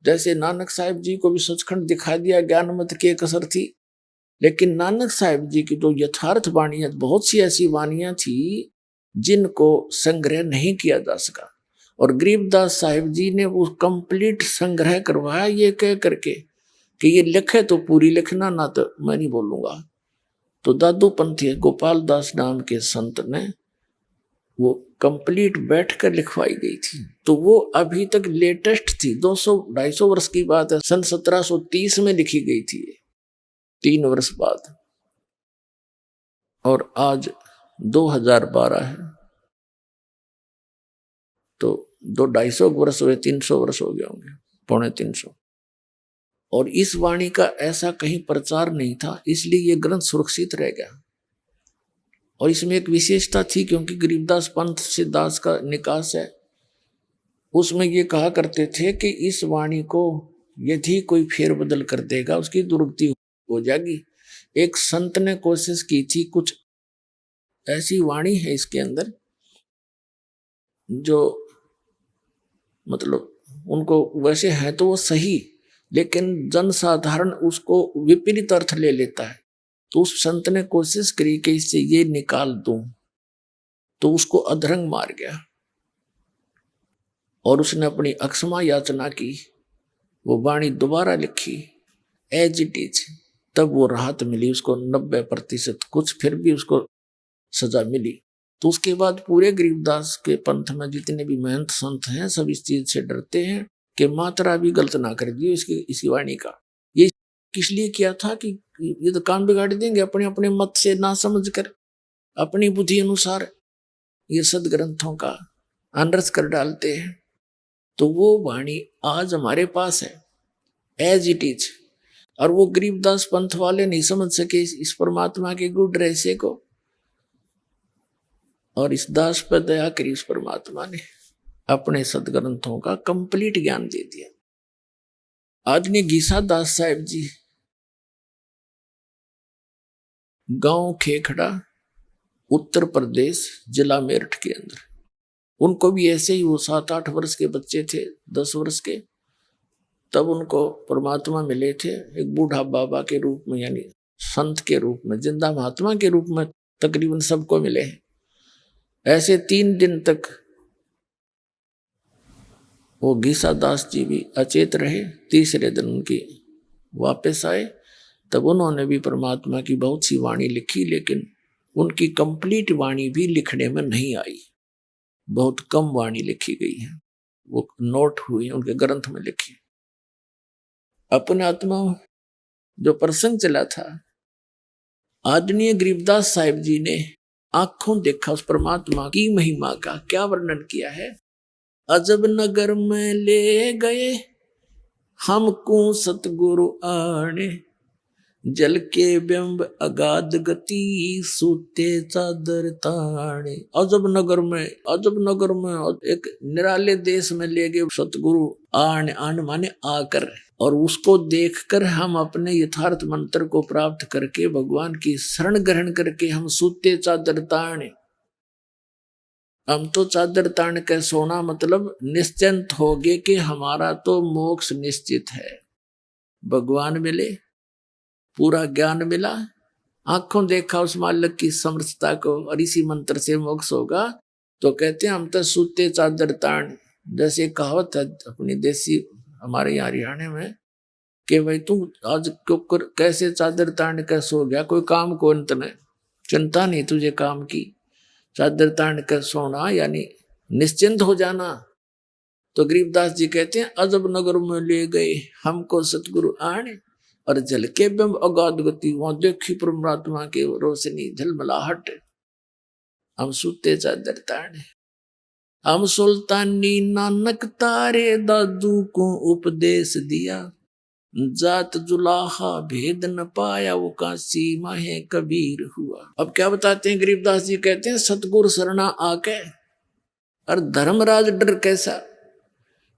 जैसे नानक साहिब जी को भी सचखंड दिखा दिया, ज्ञान मत की एक असर थी। लेकिन नानक साहिब जी की जो यथार्थ वाणियां, बहुत सी ऐसी वाणियां थी जिनको संग्रह नहीं किया जा सका, और गरीबदास साहिब जी ने वो कंप्लीट संग्रह करवाया ये कह करके कि ये लिखे तो पूरी लिखना, ना तो मैं नहीं बोलूंगा। तो दादू पंथी गोपाल दास नाम के संत ने वो कंप्लीट बैठकर लिखवाई गई थी। तो वो अभी तक लेटेस्ट थी, 200-250 वर्ष की बात है। सन 1730 में लिखी गई थी, 3 वर्ष बाद, और आज 2012 है, तो 250 वर्ष हुए, 300 वर्ष हो गए होंगे, 250। और इस वाणी का ऐसा कहीं प्रचार नहीं था, इसलिए ये ग्रंथ सुरक्षित रह गया। और इसमें एक विशेषता थी, क्योंकि गरीबदास पंथ से दास का निकास है, उसमें ये कहा करते थे कि इस वाणी को यदि कोई फेरबदल कर देगा उसकी दुर्गति हो जाएगी। एक संत ने कोशिश की थी, कुछ ऐसी वाणी है इसके अंदर जो मतलब उनको वैसे है तो वो सही, लेकिन जनसाधारण उसको विपरीत अर्थ ले लेता है। तो उस संत ने कोशिश करी कि इससे ये निकाल दूं, तो उसको अधरंग मार गया और उसने अपनी अक्षमा याचना की। वो वाणी दोबारा लिखी एज इट इज, तब वो राहत मिली उसको 90%, कुछ फिर भी उसको सजा मिली। तो उसके बाद पूरे गरीबदास के पंथ में जितने भी महंत संत हैं सब इस चीज से डरते हैं कि मात्रा भी गलत ना कर दियो इसकी वाणी का। ये किस लिए किया था कि ये तो काम बिगाड़ देंगे, अपने अपने मत से ना समझ कर अपनी बुद्धि अनुसार ये सदग्रंथों का अनर्थ कर डालते हैं। तो वो वाणी आज हमारे पास है एज इट इज, और वो गरीबदास पंथ वाले नहीं समझ सके इस परमात्मा के गुड रहस्य को। और इस दास पर दया करी उस परमात्मा ने अपने सदग्रंथों का कंप्लीट ज्ञान दे दिया। आदरणीय गीसा दास साहिब जी, गांव खेखड़ा, उत्तर प्रदेश, जिला मेरठ के अंदर, उनको भी ऐसे ही, वो 7-8 वर्ष के बच्चे थे, 10 वर्ष के, तब उनको परमात्मा मिले थे एक बूढ़ा बाबा के रूप में, यानी संत के रूप में, जिंदा महात्मा के रूप में तकरीबन सबको मिले हैं। ऐसे 3 दिन तक वो गीसा दास जी भी अचेत रहे। तीसरे दिन उनकी वापस आए, तब उन्होंने भी परमात्मा की बहुत सी वाणी लिखी, लेकिन उनकी कंप्लीट वाणी भी लिखने में नहीं आई, बहुत कम वाणी लिखी गई है, वो नोट हुई उनके ग्रंथ में लिखी। अपने आत्मा जो प्रसंग चला था, आदरणीय गरीबदास साहिब जी ने आंखों देखा उस परमात्मा की महिमा का। क्या वर्णन किया है? अजब नगर में ले गए हमको सतगुरु आने, जल के बिंब अगाध गति सूते चादर ताने। अजब नगर में एक निराले देश में ले गए सतगुरु आन माने आकर, और उसको देखकर हम अपने यथार्थ मंत्र को प्राप्त करके भगवान की शरण ग्रहण करके हम सूते चादर ताने। हम तो चादर तान के सोना, मतलब निश्चिंत हो गए कि हमारा तो मोक्ष निश्चित है। भगवान मिले, पूरा ज्ञान मिला, आंखों देखा उस मालिक की समर्थता को, और इसी मंत्र से मोक्ष होगा। तो कहते हैं हम तो सूते चादर तान, जैसे कहावत है अपनी देसी हमारे यहाँ हरियाणा में कि भाई तू आज कैसे चादर तान के सो गया, कोई काम को अंत नहीं, चिंता नहीं तुझे काम की, चादर तान कर सोना यानी निश्चिंत हो जाना। तो गरीबदास जी कहते हैं अजब नगर में ले गए हमको सतगुरु आने, और जल के बिंब अगाध गति, वहां देखी परमात्मा के रोशनी झलमलाहट, हम सूते चादर ताने। हम सुल्तानी नानक तारे दादू को उपदेश दिया, जात जुलाहा भेद न पाया वो काशी माहे कबीर हुआ। अब क्या बताते हैं गरीबदास जी, कहते हैं सतगुरु शरणा आके और धर्मराज डर कैसा।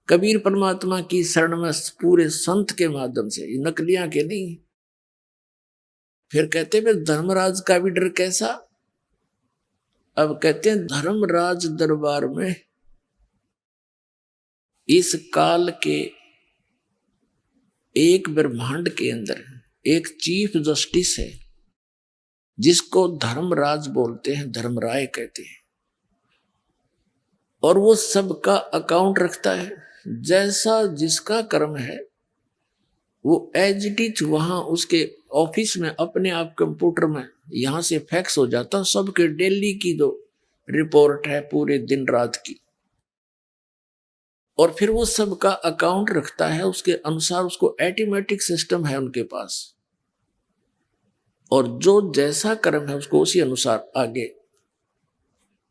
कबीर परमात्मा की शरण में पूरे संत के माध्यम से, ये नकलियां के नहीं। फिर कहते हैं धर्मराज का भी डर कैसा। अब कहते हैं धर्मराज दरबार में इस काल के एक ब्रह्मांड के अंदर एक चीफ जस्टिस है, जिसको धर्मराज बोलते हैं, धर्मराय कहते हैं, और वो सबका अकाउंट रखता है। जैसा जिसका कर्म है वो एज इट इज वहां उसके ऑफिस में अपने आप कंप्यूटर में यहां से फैक्स हो जाता, सबके डेली की जो रिपोर्ट है पूरे दिन रात की, और फिर वो सबका अकाउंट रखता है, उसके अनुसार उसको ऑटोमेटिक सिस्टम है उनके पास, और जो जैसा कर्म है उसको उसी अनुसार आगे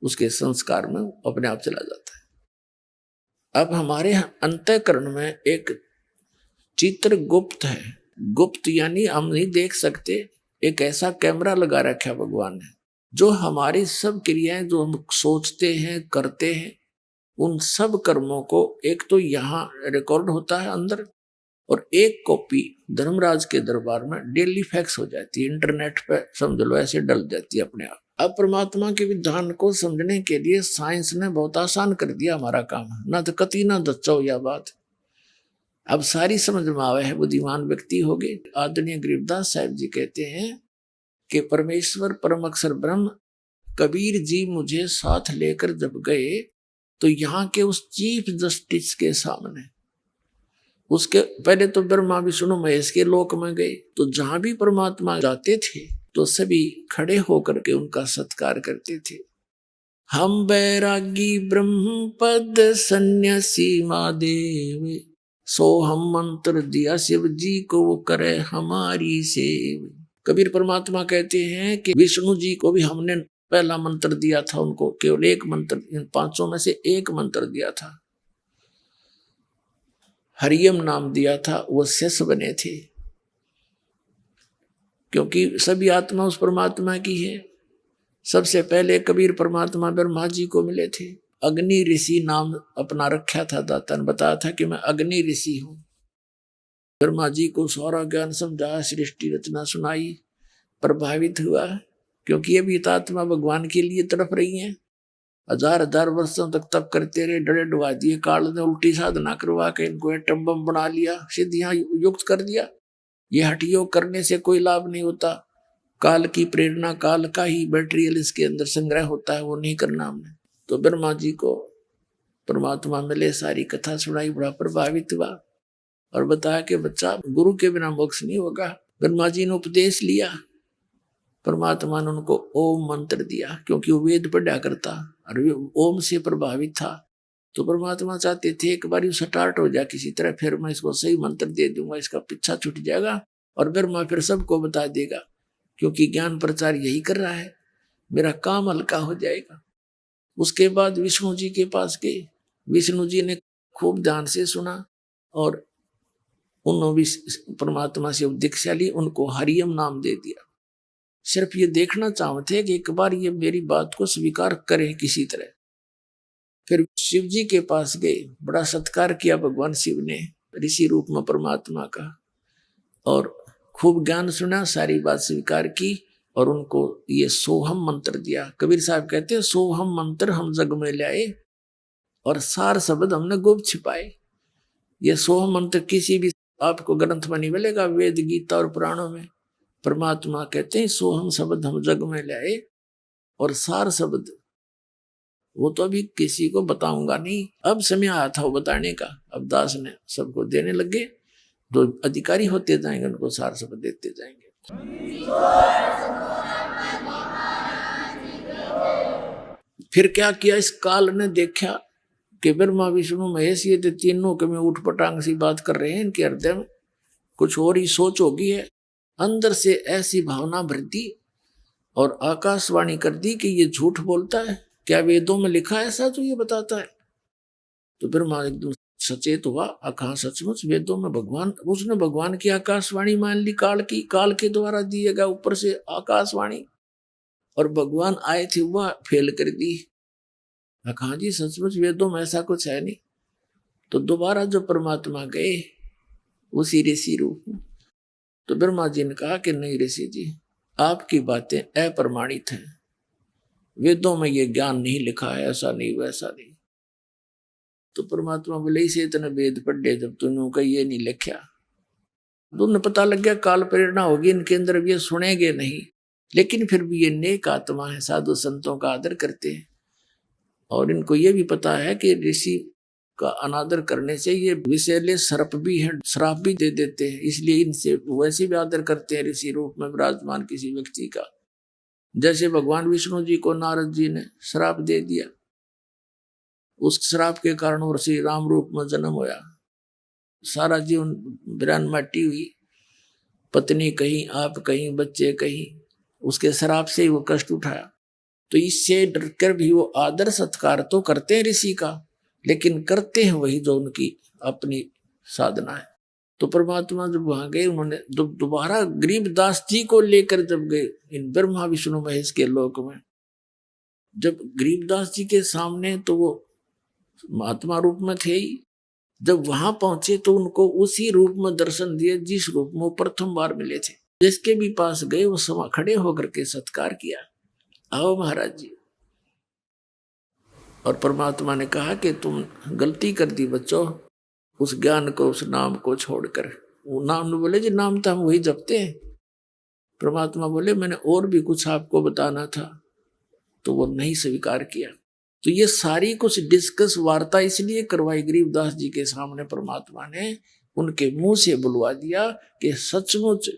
उसके संस्कार में अपने आप चला जाता है। अब हमारे अंतःकरण में एक चित्र गुप्त है, गुप्त यानी हम नहीं देख सकते, एक ऐसा कैमरा लगा रखा है भगवान ने, जो हमारी सब क्रियाएं जो हम सोचते हैं करते हैं उन सब कर्मों को एक तो यहाँ रिकॉर्ड होता है अंदर, और एक कॉपी धर्मराज के दरबार में डेली फैक्स हो जाती है, इंटरनेट पे समझ लो ऐसे डल जाती है अपने आप। अब परमात्मा के विधान को समझने के लिए साइंस ने बहुत आसान कर दिया हमारा काम, ना तो कति ना दच्चो या बात, अब सारी समझ में आवे है, बुद्धिमान व्यक्ति हो गए। आदरणीय गरीबदास साहिब जी कहते हैं कि परमेश्वर परम अक्षर ब्रह्म कबीर जी मुझे साथ लेकर जब गए तो यहाँ के उस चीफ जस्टिस के सामने, उसके पहले तो ब्रह्मा विष्णु महेश के लोक में गए, तो जहां भी परमात्मा जाते थे तो सभी खड़े होकर के उनका सत्कार करते थे। हम बैरागी ब्रह्म पद सन्यासी महादेव, सो हम मंत्र दिया शिव जी को वो करे हमारी सेव। कबीर परमात्मा कहते हैं कि विष्णु जी को भी हमने पहला मंत्र दिया था, उनको केवल एक मंत्र, इन 500 में से एक मंत्र दिया था, हरियम नाम दिया था, वो शिष्य बने थे, क्योंकि सभी आत्मा उस परमात्मा की है। सबसे पहले कबीर परमात्मा ब्रह्मा जी को मिले थे। अग्नि ऋषि नाम अपना रखा था, दाता ने बताया था कि मैं अग्नि ऋषि हूं। ब्रह्मा जी को सारा ज्ञान समझाया, सृष्टि रचना सुनाई, प्रभावित हुआ, क्योंकि ये भी आत्मा भगवान के लिए तड़प रही हैं। हजार हजार वर्षों तक तप करते रहे, डरे डुबा दिए, काल ने उल्टी साधना करवा के इनको एटम बम बना लिया, सिद्धियां युक्त कर दिया। ये हठ योग करने से कोई लाभ नहीं होता। काल की प्रेरणा, काल का ही मटेरियल इसके अंदर संग्रह होता है, वो नहीं करना हमने। तो ब्रह्मा जी को परमात्मा मिले, सारी कथा सुनाई, बड़ा प्रभावित हुआ और बताया कि बच्चा, गुरु के बिना मोक्ष नहीं होगा। ब्रह्मा जी ने उपदेश लिया, परमात्मा ने उनको ओम मंत्र दिया, क्योंकि वो वेद पढ़ा करता और ओम से प्रभावित था। तो परमात्मा चाहते थे एक बार स्टार्ट हो जाए किसी तरह, फिर मैं इसको सही मंत्र दे दूंगा, इसका पीछा छूट जाएगा और ब्रह्मा फिर सबको बता देगा, क्योंकि ज्ञान प्रचार यही कर रहा है, मेरा काम हल्का हो जाएगा। उसके बाद विष्णु जी के पास गए। विष्णु जी ने खूब ध्यान से सुना और उन्होंने भी परमात्मा से दीक्षा ली, उनको हरियम नाम दे दिया। सिर्फ ये देखना चाहते कि एक बार ये मेरी बात को स्वीकार करे किसी तरह। फिर शिव जी के पास गए, बड़ा सत्कार किया भगवान शिव ने ऋषि रूप में परमात्मा का, और खूब ज्ञान सुना, सारी बात स्वीकार की और उनको ये सोहम मंत्र दिया। कबीर साहब कहते हैं, सोहम मंत्र हम जग में लाए और सार शब्द हमने गुप्त छिपाए। ये सोहम मंत्र किसी भी आपको ग्रंथ में नहीं मिलेगा, वेद गीता और पुराणों में। परमात्मा कहते हैं सोहम शब्द हम जग में लाए और सार शब्द, वो तो अभी किसी को बताऊंगा नहीं, अब समय आया था वो बताने का। अब दास ने सबको देने लगे, जो अधिकारी होते जाएंगे उनको सार शब्द देते जाएंगे। फिर क्या किया, इस काल ने देखा कि ब्रह्मा विष्णु महेश ये तीनों के में उठ पटांग सी बात कर रहे हैं, इनके हृदय में कुछ और ही सोच होगी है। अंदर से ऐसी भावना भर दी और आकाशवाणी कर दी कि ये झूठ बोलता है, क्या वेदों में लिखा है ऐसा जो ये बताता है? तो ब्रह्मा एकदम सचेत हुआ, कहा सचमुच वेदों में भगवान, उसने भगवान की आकाशवाणी मान ली, काल की, काल के द्वारा दिएगा ऊपर से आकाशवाणी, और भगवान आए थे वह फेल कर दी। कहा जी सचमुच वेदों में ऐसा कुछ है नहीं। तो दोबारा जो परमात्मा गए उसी ऋषि रूप में, तो ब्रह्मा जी ने कहा कि नहीं ऋषि जी, आपकी बातें अप्रमाणित हैं, वेदों में ये ज्ञान नहीं लिखा है, ऐसा नहीं वैसा नहीं। तो परमात्मा बोले, इसे इतने वेद पढ़े जब तूने का ये नहीं लिखा, तुमने पता लग गया काल प्रेरणा होगी इनके अंदर, भी ये सुनेंगे नहीं, लेकिन फिर भी ये नेक आत्मा है, साधु संतों का आदर करते हैं और इनको ये भी पता है कि ऋषि का अनादर करने से ये विषैले सर्प भी हैं, श्राप भी दे देते हैं, इसलिए इनसे वैसे भी आदर करते हैं ऋषि रूप में विराजमान किसी व्यक्ति का। जैसे भगवान विष्णु जी को नारद जी ने श्राप दे दिया, उस श्राप के कारण और श्री राम रूप में जन्म होया, सारा जीवन बिरान माटी हुई, पत्नी कहीं, आप कहीं, बच्चे कहीं, उसके श्राप से ही वो कष्ट उठाया। तो इससे डरकर भी वो आदर सत्कार तो करते हैं ऋषि का, लेकिन करते हैं वही जो उनकी अपनी साधना है। तो परमात्मा जब वहां गए, उन्होंने दोबारा गरीबदास जी को लेकर जब गए इन ब्रह्मा विष्णु महेश के लोक में, जब गरीबदास जी के सामने, तो वो महात्मा रूप में थे ही, जब वहां पहुंचे तो उनको उसी रूप में दर्शन दिए जिस रूप में वो प्रथम बार मिले थे। जिसके भी पास गए वो समा खड़े होकर के सत्कार किया, आओ महाराज जी। और परमात्मा ने कहा कि तुम गलती कर दी बच्चों, उस ज्ञान को, उस नाम को छोड़कर। वो नाम बोले जी नाम तो हम वही जपते हैं। परमात्मा बोले मैंने और भी कुछ आपको बताना था, तो वो नहीं स्वीकार किया। तो ये सारी कुछ डिस्कस वार्ता इसलिए करवाई गरीबदास जी के सामने, परमात्मा ने उनके मुंह से बुलवा दिया कि सचमुच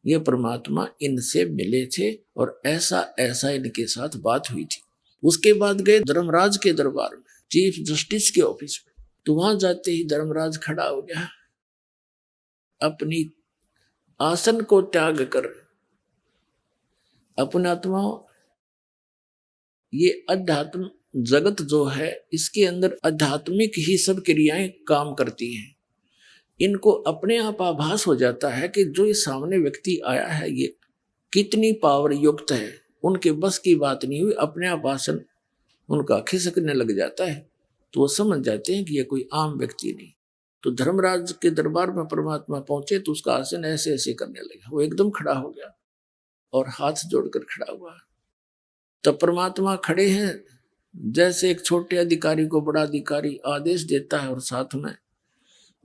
ये परमात्मा इनसे मिले थे और ऐसा ऐसा इनके साथ बात हुई थी। उसके बाद गए धर्मराज के दरबार में, चीफ जस्टिस के ऑफिस में। तो वहां जाते ही धर्मराज खड़ा हो गया, अपनी आसन को त्याग कर, अपने आत्माओं, ये अध्यात्म जगत जो है इसके अंदर आध्यात्मिक ही सब क्रियाएं काम करती हैं। इनको अपने आप आभास हो जाता है कि जो ये सामने व्यक्ति आया है ये कितनी पावर युक्त है, उनके बस की बात नहीं हुई, अपने आप आसन उनका खिसकने लग जाता है, तो वो समझ जाते हैं कि ये कोई आम व्यक्ति नहीं। तो धर्मराज के दरबार में परमात्मा पहुंचे तो उसका आसन ऐसे ऐसे करने लगा, वो एकदम खड़ा हो गया और हाथ जोड़कर खड़ा हुआ। तब परमात्मा खड़े हैं, जैसे एक छोटे अधिकारी को बड़ा अधिकारी आदेश देता है और साथ में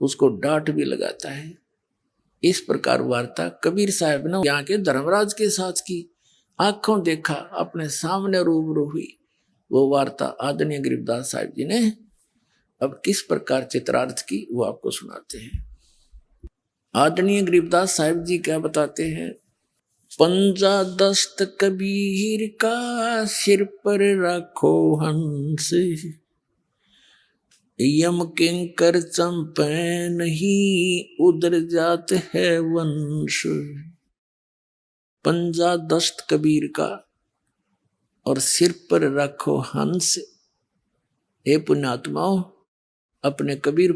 उसको डांट भी लगाता है। इस प्रकार वार्ता कबीर साहब ने यहाँ के धर्मराज के साथ की, आंखों देखा, अपने सामने रूबरू हुई। वो वार्ता आदरणीय गरीबदास साहिब जी ने अब किस प्रकार चित्रार्थ की वो आपको सुनाते हैं। आदरणीय गरीबदास साहिब जी क्या बताते हैं? पंजा दस्त कबीर का सिर पर रखो हंस, यम किंकर चंपे नहीं उधर जात है वंश। पंजा दस्त कबीर का और सिर पर रखो हंस। हे पुण्यात्माओं, अपने कबीर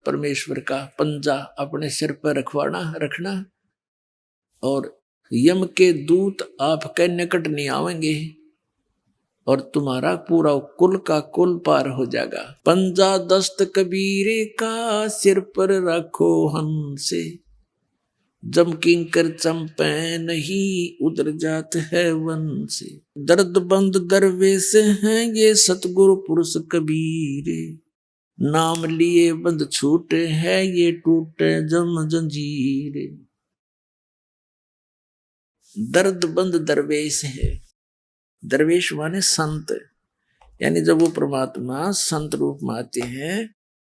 परमेश्वर का पंजा अपने सिर पर रखना, और यम के दूत आपके निकट नहीं आवेंगे और तुम्हारा पूरा कुल का कुल पार हो जाएगा। पंजा दस्त कबीरे का सिर पर रखो हंसे, जम किंकर चंपे नहीं उधर जात है वन से। दर्द बंद दरवेश हैं ये सतगुरु पुरुष कबीरे, नाम लिए बंद छूटे है ये टूटे जम जंजीरे। दर्द बंद दरवेश है, दरवेश माने संत, यानी जब वो परमात्मा संत रूप में आते हैं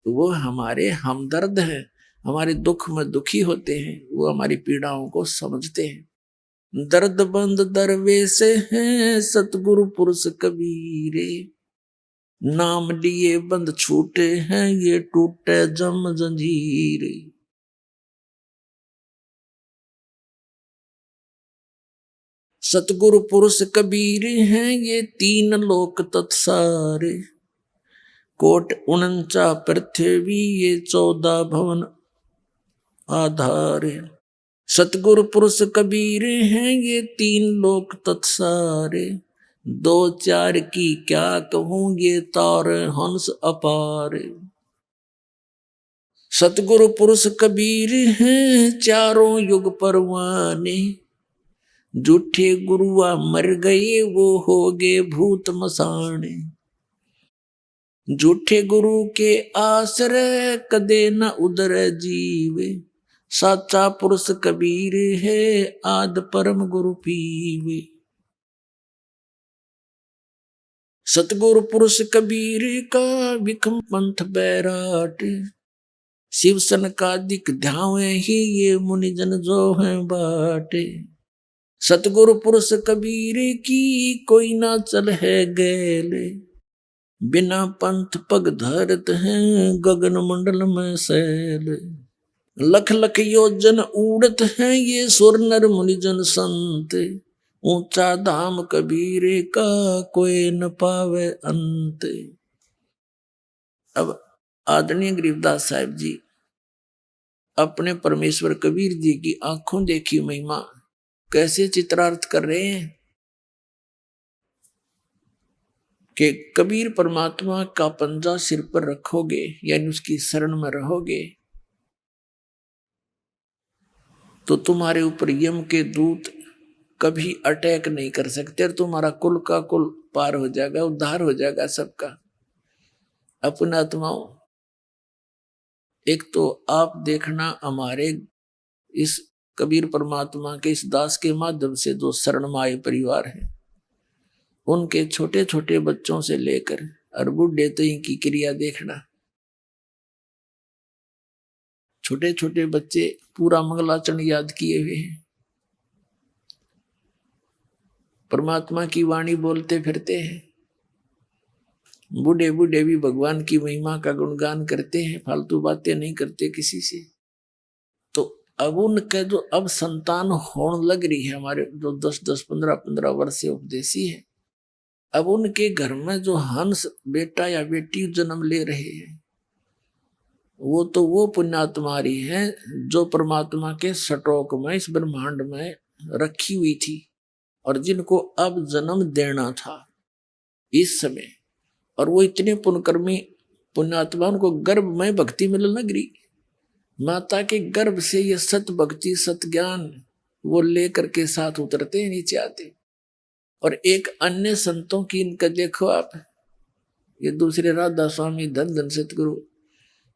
तो वो हमारे हमदर्द हैं, हमारे दुख में दुखी होते हैं, वो हमारी पीड़ाओं को समझते हैं। दर्द बंद दरवेश हैं सतगुरु पुरुष कबीरे, नाम लिए बंद छूटे हैं ये टूटे जम जंजीरे। सतगुरु पुरुष कबीर हैं ये तीन लोक तत्सारे, कोट 49 पृथ्वी ये 14 भवन आधारे। सतगुरु पुरुष कबीर हैं ये तीन लोक तत्सारे, 2 4 की क्या कहूं ये तार हंस अपारे। सतगुरु पुरुष कबीर हैं चारों युग परवाने, झूठे गुरुआ मर गए वो हो गए भूत मसाने। झूठे गुरु के आश्रय कदे न उदर जीवे, साचा पुरुष कबीर है आद परम गुरु पीवे। सतगुरु पुरुष कबीर का विखम पंथ बैराट, शिव सन का दिक ध्यावे ही ये मुनिजन जो है बाटे। सतगुरु पुरुष कबीर की कोई ना चल है गैले, बिना पंथ पग धरत हैं गगन मंडल में सैल। लख लख योजन उड़त हैं ये सुर नर मुनिजन संत, ऊंचा धाम कबीर का कोई न पावे अंत। अब आदरणीय गरीबदास साहिब जी अपने परमेश्वर कबीर जी की आंखों देखी महिमा कैसे चित्रार्थ कर रहे हैं कि कबीर परमात्मा का पंजा सिर पर रखोगे यानी उसकी शरण में रहोगे तो तुम्हारे ऊपर यम के दूत कभी अटैक नहीं कर सकते और तुम्हारा कुल का कुल पार हो जाएगा, उद्धार हो जाएगा सबका। अपने आत्माओं, एक तो आप देखना हमारे इस कबीर परमात्मा के इस दास के माध्यम से जो शरणमाय परिवार है, उनके छोटे छोटे बच्चों से लेकर और बुढ़े तक की क्रिया देखना। छोटे छोटे बच्चे पूरा मंगलाचरण याद किए हुए हैं, परमात्मा की वाणी बोलते फिरते हैं। बूढ़े बूढ़े भी भगवान की महिमा का गुणगान करते हैं, फालतू बातें नहीं करते किसी से। तो अब उनके जो अब संतान होने लग रही है, हमारे जो 10-10, 15-15 वर्ष से उपदेशी है, अब उनके घर में जो हंस बेटा या बेटी जन्म ले रहे हैं, वो पुण्यात्मा रही है जो परमात्मा के सटोक में इस ब्रह्मांड में रखी हुई थी। और जिनको अब जन्म देना था इस समय, और वो इतने पुण्यकर्मी पुण्यात्माओं को गर्भ में भक्ति मिलने लग रही। माता के गर्भ से ये सत भक्ति सत ज्ञान वो लेकर के साथ उतरते नीचे आते। और एक अन्य संतों की इनका देखो आप, ये दूसरे राधा स्वामी धन धन सतगुरु,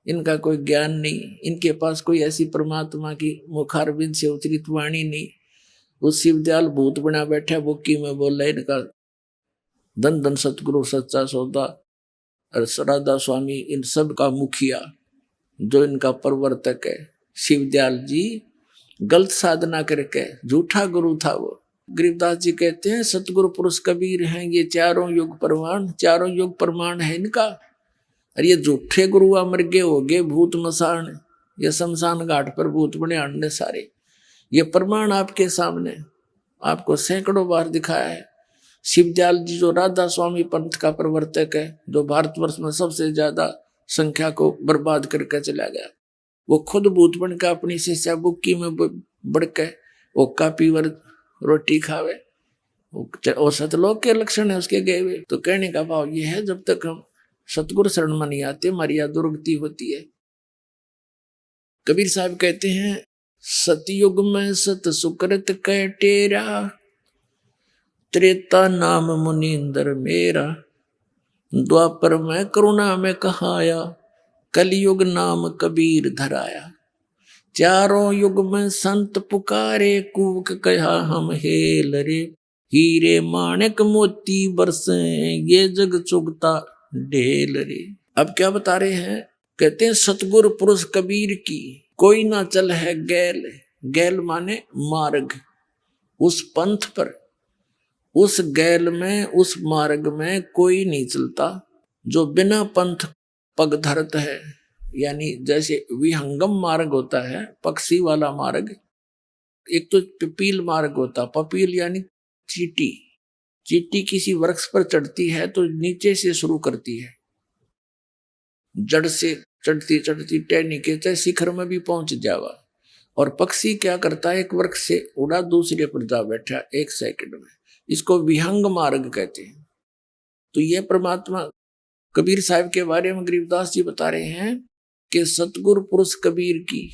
इनका कोई ज्ञान नहीं, इनके पास कोई ऐसी परमात्मा की मुखारबिंद से उतरित वाणी नहीं। वो शिवदयाल भूत बना बैठा बुक्की में बोल रहा इनका धन धन सतगुरु सच्चा सौदा। और राधा स्वामी इन सब का मुखिया जो इनका प्रवर्तक है शिवदयाल जी, गलत साधना करके झूठा गुरु था वो। गरीबदास जी कहते हैं सतगुरु पुरुष कबीर हैं ये चारों युग प्रमाण, चारों युग प्रमाण है इनका। और ये झूठे गुरु अमर गे हो गए भूत मसान, ये शमशान घाट पर भूत बने आने सारे। ये प्रमाण आपके सामने आपको सैकड़ों बार दिखाया है। शिवदयाल जी जो राधा स्वामी पंथ का प्रवर्तक है, जो भारतवर्ष में सबसे ज्यादा संख्या को बर्बाद करके चला गया, वो खुद भूत बन के अपनी शिष्या बुक्की में बढ़ के वो कापीवर रोटी खावे, और सतलोक के लक्षण है उसके गए हुए। तो कहने का भाव ये है जब तक हम सतगुरु शरण में नहीं आते हमारी यह दुर्गति होती है। कबीर साहब कहते हैं सतयुग में सत सुकृत कै टेरा, त्रेता नाम मुनींद्र मेरा, द्वापर में करुणा में कहाया, कलयुग नाम कबीर धराया। चारों युग में संत पुकारे कूक कहा हम हेल रे, हीरे माणिक मोती बरसे ये जग चुगता ढेल रे। अब क्या बता रहे हैं, कहते हैं सतगुरु पुरुष कबीर की कोई ना चल है गैल, गैल माने मार्ग, उस पंथ पर उस गैल में उस मार्ग में कोई नहीं चलता जो बिना पंथ पग धरत है। यानी जैसे विहंगम मार्ग होता है पक्षी वाला मार्ग, एक तो पिपील मार्ग होता, पपील यानी चींटी, चींटी किसी वृक्ष पर चढ़ती है तो नीचे से शुरू करती है, जड़ से चढ़ती चढ़ती टहनी के चाहे शिखर में भी पहुंच जावा। और पक्षी क्या करता है, एक वृक्ष से उड़ा दूसरे पर जा बैठा 1 सेकंड में, इसको विहंग मार्ग कहते हैं। तो यह परमात्मा कबीर साहब के बारे में गरीबदास जी बता रहे हैं कि सतगुरु पुरुष कबीर की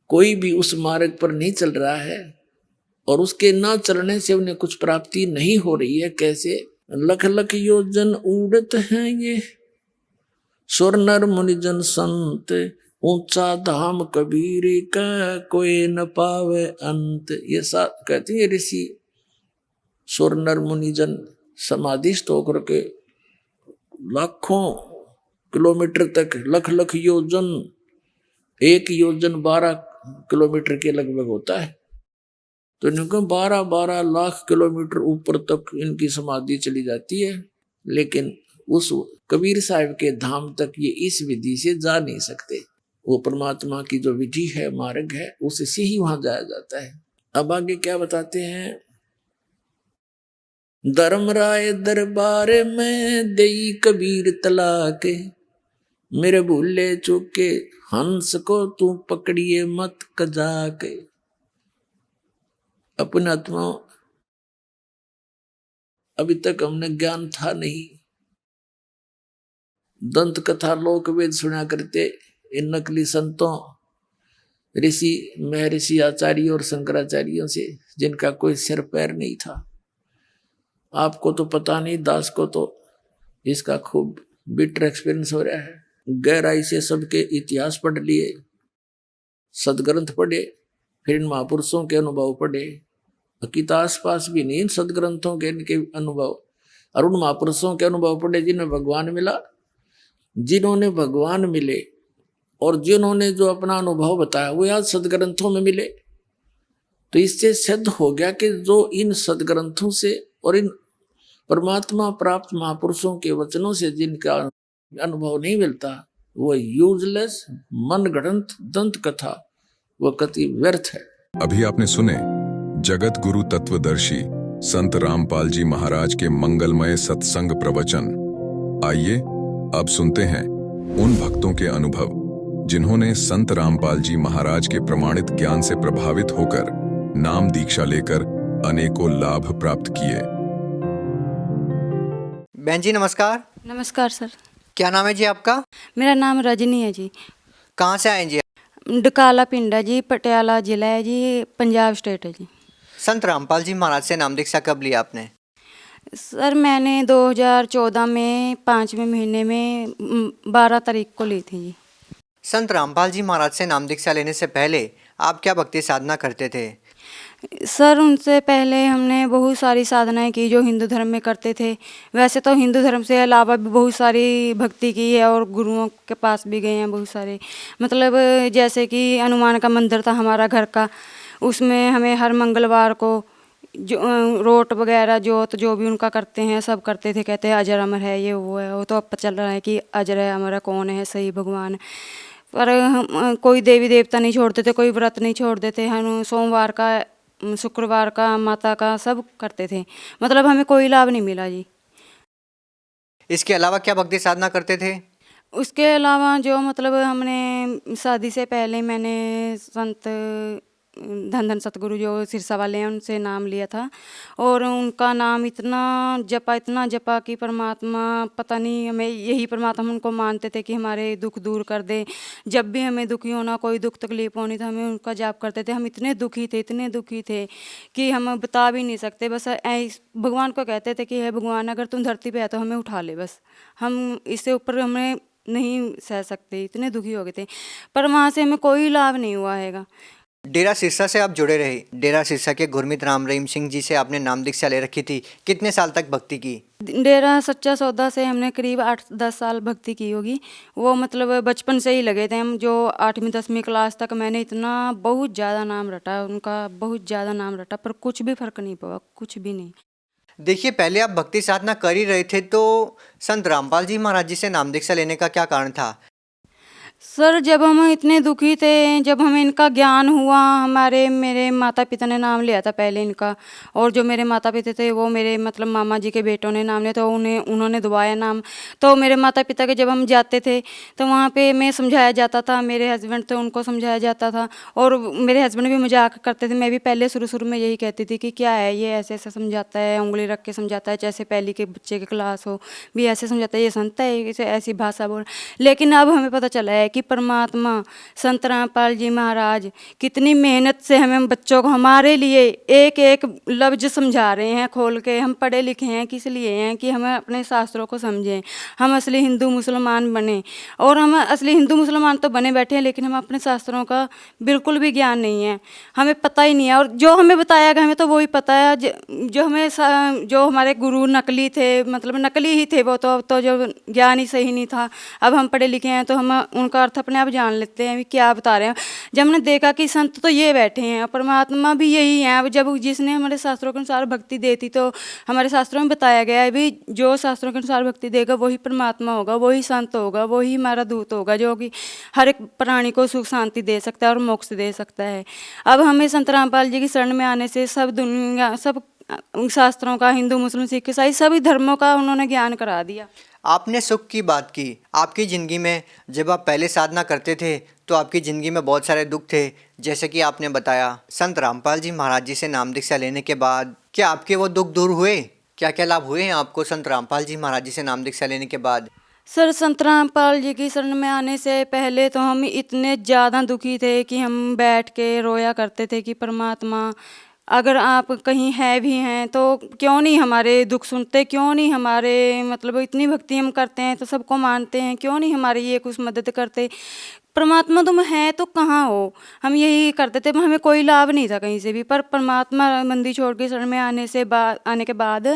कोई भी उस मार्ग पर नहीं चल रहा है और उसके ना चलने से उन्हें कुछ प्राप्ति नहीं हो रही है। कैसे? लख लख योजन उड़त हैं ये सुर नर मुनिजन संत, ऊंचा धाम कबीर का कोई न पावे अंत। ये साथ कहते हैं ऋषि सुर नर मुनिजन समाधिस्थ होकर के लाखों किलोमीटर तक, लख लख योजन, 1 योजन 12 किलोमीटर के लगभग होता है, तो इनको 12 लाख किलोमीटर ऊपर तक इनकी समाधि चली जाती है। लेकिन उस कबीर साहब के धाम तक ये इस विधि से जा नहीं सकते। वो परमात्मा की जो विधि है, मार्ग है, उससे ही वहां जाया जाता है। अब आगे क्या बताते हैं, धर्मराय दरबार में देई कबीर तलाक, मेरे भूले चूके हंस को तू पकड़िए मत कजाक। अपने आत्मा अभी तक हमने ज्ञान था नहीं, दंत कथा लोक वेद सुना करते इन नकली संतों, ऋषि महर्षि आचार्य और शंकराचार्यों से, जिनका कोई सिर पैर नहीं था। आपको तो पता नहीं, दास को तो इसका खूब बिटर एक्सपीरियंस हो रहा है। गहराई से सबके इतिहास पढ़ लिए, सदग्रंथ पढ़े, फिर इन महापुरुषों के अनुभव पढ़े। गीता आसपास भी नहीं, इन सदग्रंथों के इनके अनुभव और उन महापुरुषों के अनुभव पढ़े जिन्हें भगवान मिला, जिन्होंने भगवान मिले और जिन्होंने जो अपना अनुभव बताया वो आज सदग्रंथों में मिले। तो इससे सिद्ध हो गया कि जो इन सदग्रंथों से और इन परमात्मा प्राप्त महापुरुषों के वचनों से जिनका अनुभव नहीं मिलता, वो यूजलेस मन गढ़ंत दंत कथा, वो कति व्यर्थ है। अभी आपने सुने जगत गुरु तत्वदर्शी संत रामपाल जी महाराज के मंगलमय सत्संग प्रवचन। आइए अब सुनते हैं उन भक्तों के अनुभव जिन्होंने संत रामपाल जी महाराज के प्रमाणित ज्ञान से प्रभावित होकर नाम दीक्षा लेकर अनेकों लाभ प्राप्त किए। बहन जी नमस्कार। नमस्कार सर। क्या नाम है जी आपका? मेरा नाम रजनी है जी। कहाँ से आए जी? डकाला पिंड है जी, पटियाला जिला है जी, पंजाब स्टेट है जी। संत रामपाल जी महाराज से नाम दीक्षा कब लिया आपने? सर मैंने 2014 में 5वें महीने में 12 तारीख को ली थी जी। संत रामपाल जी महाराज से नाम दीक्षा लेने से पहले आप क्या भक्ति साधना करते थे? सर उनसे पहले हमने बहुत सारी साधनाएं की जो हिंदू धर्म में करते थे। वैसे तो हिंदू धर्म से अलावा भी बहुत सारी भक्ति की है और गुरुओं के पास भी गए हैं बहुत सारे। मतलब जैसे कि हनुमान का मंदिर था हमारा घर का, उसमें हमें हर मंगलवार को जो रोट वगैरह जोत जो भी उनका करते हैं सब करते थे। कहते हैं अजर अमर है ये वो है, वो तो अब पता चल रहा है कि अजर है अमर है कौन है सही भगवान। पर हम कोई देवी देवता नहीं छोड़ते थे, कोई व्रत नहीं छोड़ते थे। हम सोमवार का शुक्रवार का माता का सब करते थे। मतलब हमें कोई लाभ नहीं मिला जी। इसके अलावा क्या भक्ति साधना करते थे? उसके अलावा जो मतलब हमने शादी से पहले मैंने संत धन धन सतगुरु जो सिरसा वाले हैं उनसे नाम लिया था और उनका नाम इतना जपा कि परमात्मा पता नहीं, हमें यही परमात्मा हम उनको मानते थे कि हमारे दुख दूर कर दे। जब भी हमें दुखी होना, कोई दुख तकलीफ होनी तो हमें उनका जाप करते थे। हम इतने दुखी थे कि हम बता भी नहीं सकते। बस भगवान को कहते थे कि हे भगवान अगर तुम धरती पे है तो हमें उठा ले, बस हम इससे ऊपर हमें नहीं सह सकते, इतने दुखी हो गए थे। पर वहाँ से हमें कोई लाभ नहीं हुआ हैगा। डेरा सिरसा से आप जुड़े रहे। डेरा सिरसा के गुरमीत राम रहीम सिंह जी से आपने नाम दीक्षा ले रखी थी। कितने साल तक भक्ति की? डेरा सच्चा सौदा से हमने करीब 8-10 साल भक्ति की होगी। वो मतलब बचपन से ही लगे थे हम। जो 8वीं-10वीं क्लास तक मैंने इतना बहुत ज़्यादा नाम रटा उनका, बहुत ज़्यादा नाम रटा, पर कुछ भी फर्क नहीं पड़ा, कुछ भी नहीं। देखिए पहले आप भक्ति साधना कर ही रहे थे तो संत रामपाल जी महाराज जी से नाम दीक्षा लेने का क्या कारण था? सर जब हम इतने दुखी थे, जब हमें इनका ज्ञान हुआ, मेरे माता पिता ने नाम लिया था पहले इनका, और जो मेरे माता पिता थे वो मेरे मतलब मामा जी के बेटों ने नाम लिया तो उन्होंने दुआया नाम। तो मेरे माता पिता के जब हम जाते थे तो वहाँ पे मैं समझाया जाता था, मेरे हस्बैंड थे उनको समझाया जाता था और मेरे हस्बैंड भी मजाक करते थे। मैं भी पहले शुरू में यही कहती थी कि क्या है ये ऐसे ऐसे समझाता है, उंगली रख के समझाता है, जैसे पहली के बच्चे की क्लास हो भी ऐसे समझाता है, ये संत है इसे ऐसी भाषा बोल। लेकिन अब हमें पता चला है कि परमात्मा संत रामपाल जी महाराज कितनी मेहनत से हमें बच्चों को हमारे लिए एक एक लफ्ज समझा रहे हैं खोल के। हम पढ़े लिखे हैं किस लिए हैं कि हमें अपने शास्त्रों को समझें, हम असली हिंदू मुसलमान बने। और हम असली हिंदू मुसलमान तो बने बैठे हैं लेकिन हम अपने शास्त्रों का बिल्कुल भी ज्ञान नहीं है, हमें पता ही नहीं है। और जो हमें बताया गया हमें तो वही पता है, जो हमारे गुरु नकली थे, मतलब नकली ही थे वो तो जो ज्ञान ही सही नहीं था। अब हम पढ़े लिखे हैं तो हम उनका अर्थ अपने आप जान लेते हैं भी क्या बता रहे हैं। जब हमने देखा कि संत तो ये बैठे हैं, परमात्मा भी यही है। अब जब जिसने हमारे शास्त्रों के अनुसार भक्ति दी थी तो हमारे शास्त्रों में बताया गया है भी जो शास्त्रों के अनुसार भक्ति देगा वही परमात्मा होगा, वही संत होगा, वही हमारा दूत होगा जो कि हर एक प्राणी को सुख शांति दे सकता है और मोक्ष दे सकता है। अब हमें संत रामपाल जी की शरण में आने से सब दुनिया सब शास्त्रों का, हिंदू मुस्लिम सिख ईसाई सभी धर्मों का उन्होंने ज्ञान करा दिया। आपने सुख की बात की। आपकी ज़िंदगी में जब आप पहले साधना करते थे तो आपकी ज़िंदगी में बहुत सारे दुख थे, जैसे कि आपने बताया। संत रामपाल जी महाराज जी से नाम दीक्षा लेने के बाद क्या आपके वो दुख दूर हुए? क्या क्या लाभ हुए हैं आपको संत रामपाल जी महाराज जी से नाम दीक्षा लेने के बाद? सर संत रामपाल जी की शरण में आने से पहले तो हम इतने ज़्यादा दुखी थे कि हम बैठ के रोया करते थे कि परमात्मा अगर आप कहीं है भी हैं तो क्यों नहीं हमारे दुख सुनते, क्यों नहीं हमारे मतलब इतनी भक्ति हम करते हैं तो सबको मानते हैं, क्यों नहीं हमारी ये कुछ मदद करते। परमात्मा तुम है तो कहाँ हो, हम यही करते थे। हमें कोई लाभ नहीं था कहीं से भी। पर परमात्मा मंदिर छोड़ के शरण में आने के बाद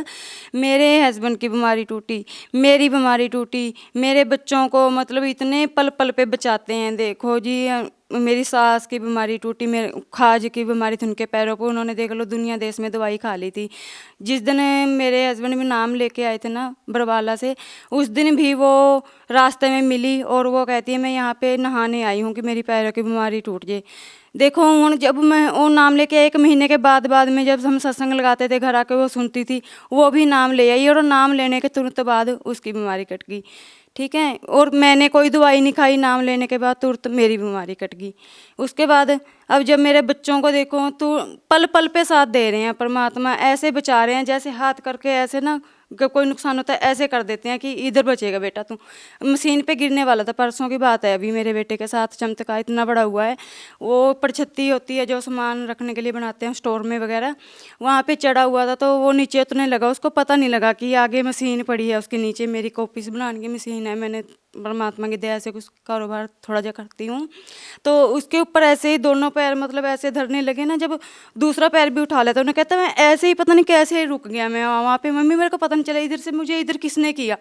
मेरे हस्बैंड की बीमारी टूटी, मेरी बीमारी टूटी, मेरे बच्चों को मतलब इतने पल पल पे बचाते हैं। देखो जी मेरी सास की बीमारी टूटी, मेरे खाज की बीमारी थी उनके पैरों पर, उन्होंने देख लो दुनिया देश में दवाई खा ली थी। जिस दिन मेरे हस्बैंड भी नाम लेके आए थे ना बरवाला से, उस दिन भी वो रास्ते में मिली और वो कहती है मैं यहाँ पे नहाने आई हूँ कि मेरी पैरों की बीमारी टूट जाए। देखो हूँ जब मैं वो नाम लेके 1 महीने के बाद में जब हम सत्संग लगाते थे घर आके वो सुनती थी, वो भी नाम ले आई और नाम लेने के तुरंत बाद उसकी बीमारी कट गई। ठीक है। और मैंने कोई दवाई नहीं खाई, नाम लेने के बाद तुरंत मेरी बीमारी कट गई। उसके बाद अब जब मेरे बच्चों को देखो तो पल पल पे साथ दे रहे हैं, परमात्मा ऐसे बचा रहे हैं जैसे हाथ करके ऐसे ना कोई नुकसान होता है ऐसे कर देते हैं कि इधर बचेगा बेटा तू। मशीन पे गिरने वाला था, परसों की बात है, अभी मेरे बेटे के साथ चमत्कार इतना बड़ा हुआ है। वो परछत्ती होती है जो सामान रखने के लिए बनाते हैं स्टोर में वगैरह, वहाँ पे चढ़ा हुआ था तो वो नीचे उतरने लगा, उसको पता नहीं लगा कि आगे मशीन पड़ी है उसके नीचे। मेरी कॉपीज बनाने की मशीन है, मैंने परमात्मा की दया से कुछ कारोबार थोड़ा जा करती हूँ। तो उसके ऊपर ऐसे ही दोनों पैर मतलब ऐसे धरने लगे ना, जब दूसरा पैर भी उठा लेता उन्हें कहता मैं ऐसे ही पता नहीं कैसे रुक गया मैं वहाँ पे। मम्मी मेरे को पता नहीं चला इधर से मुझे इधर किसने किया।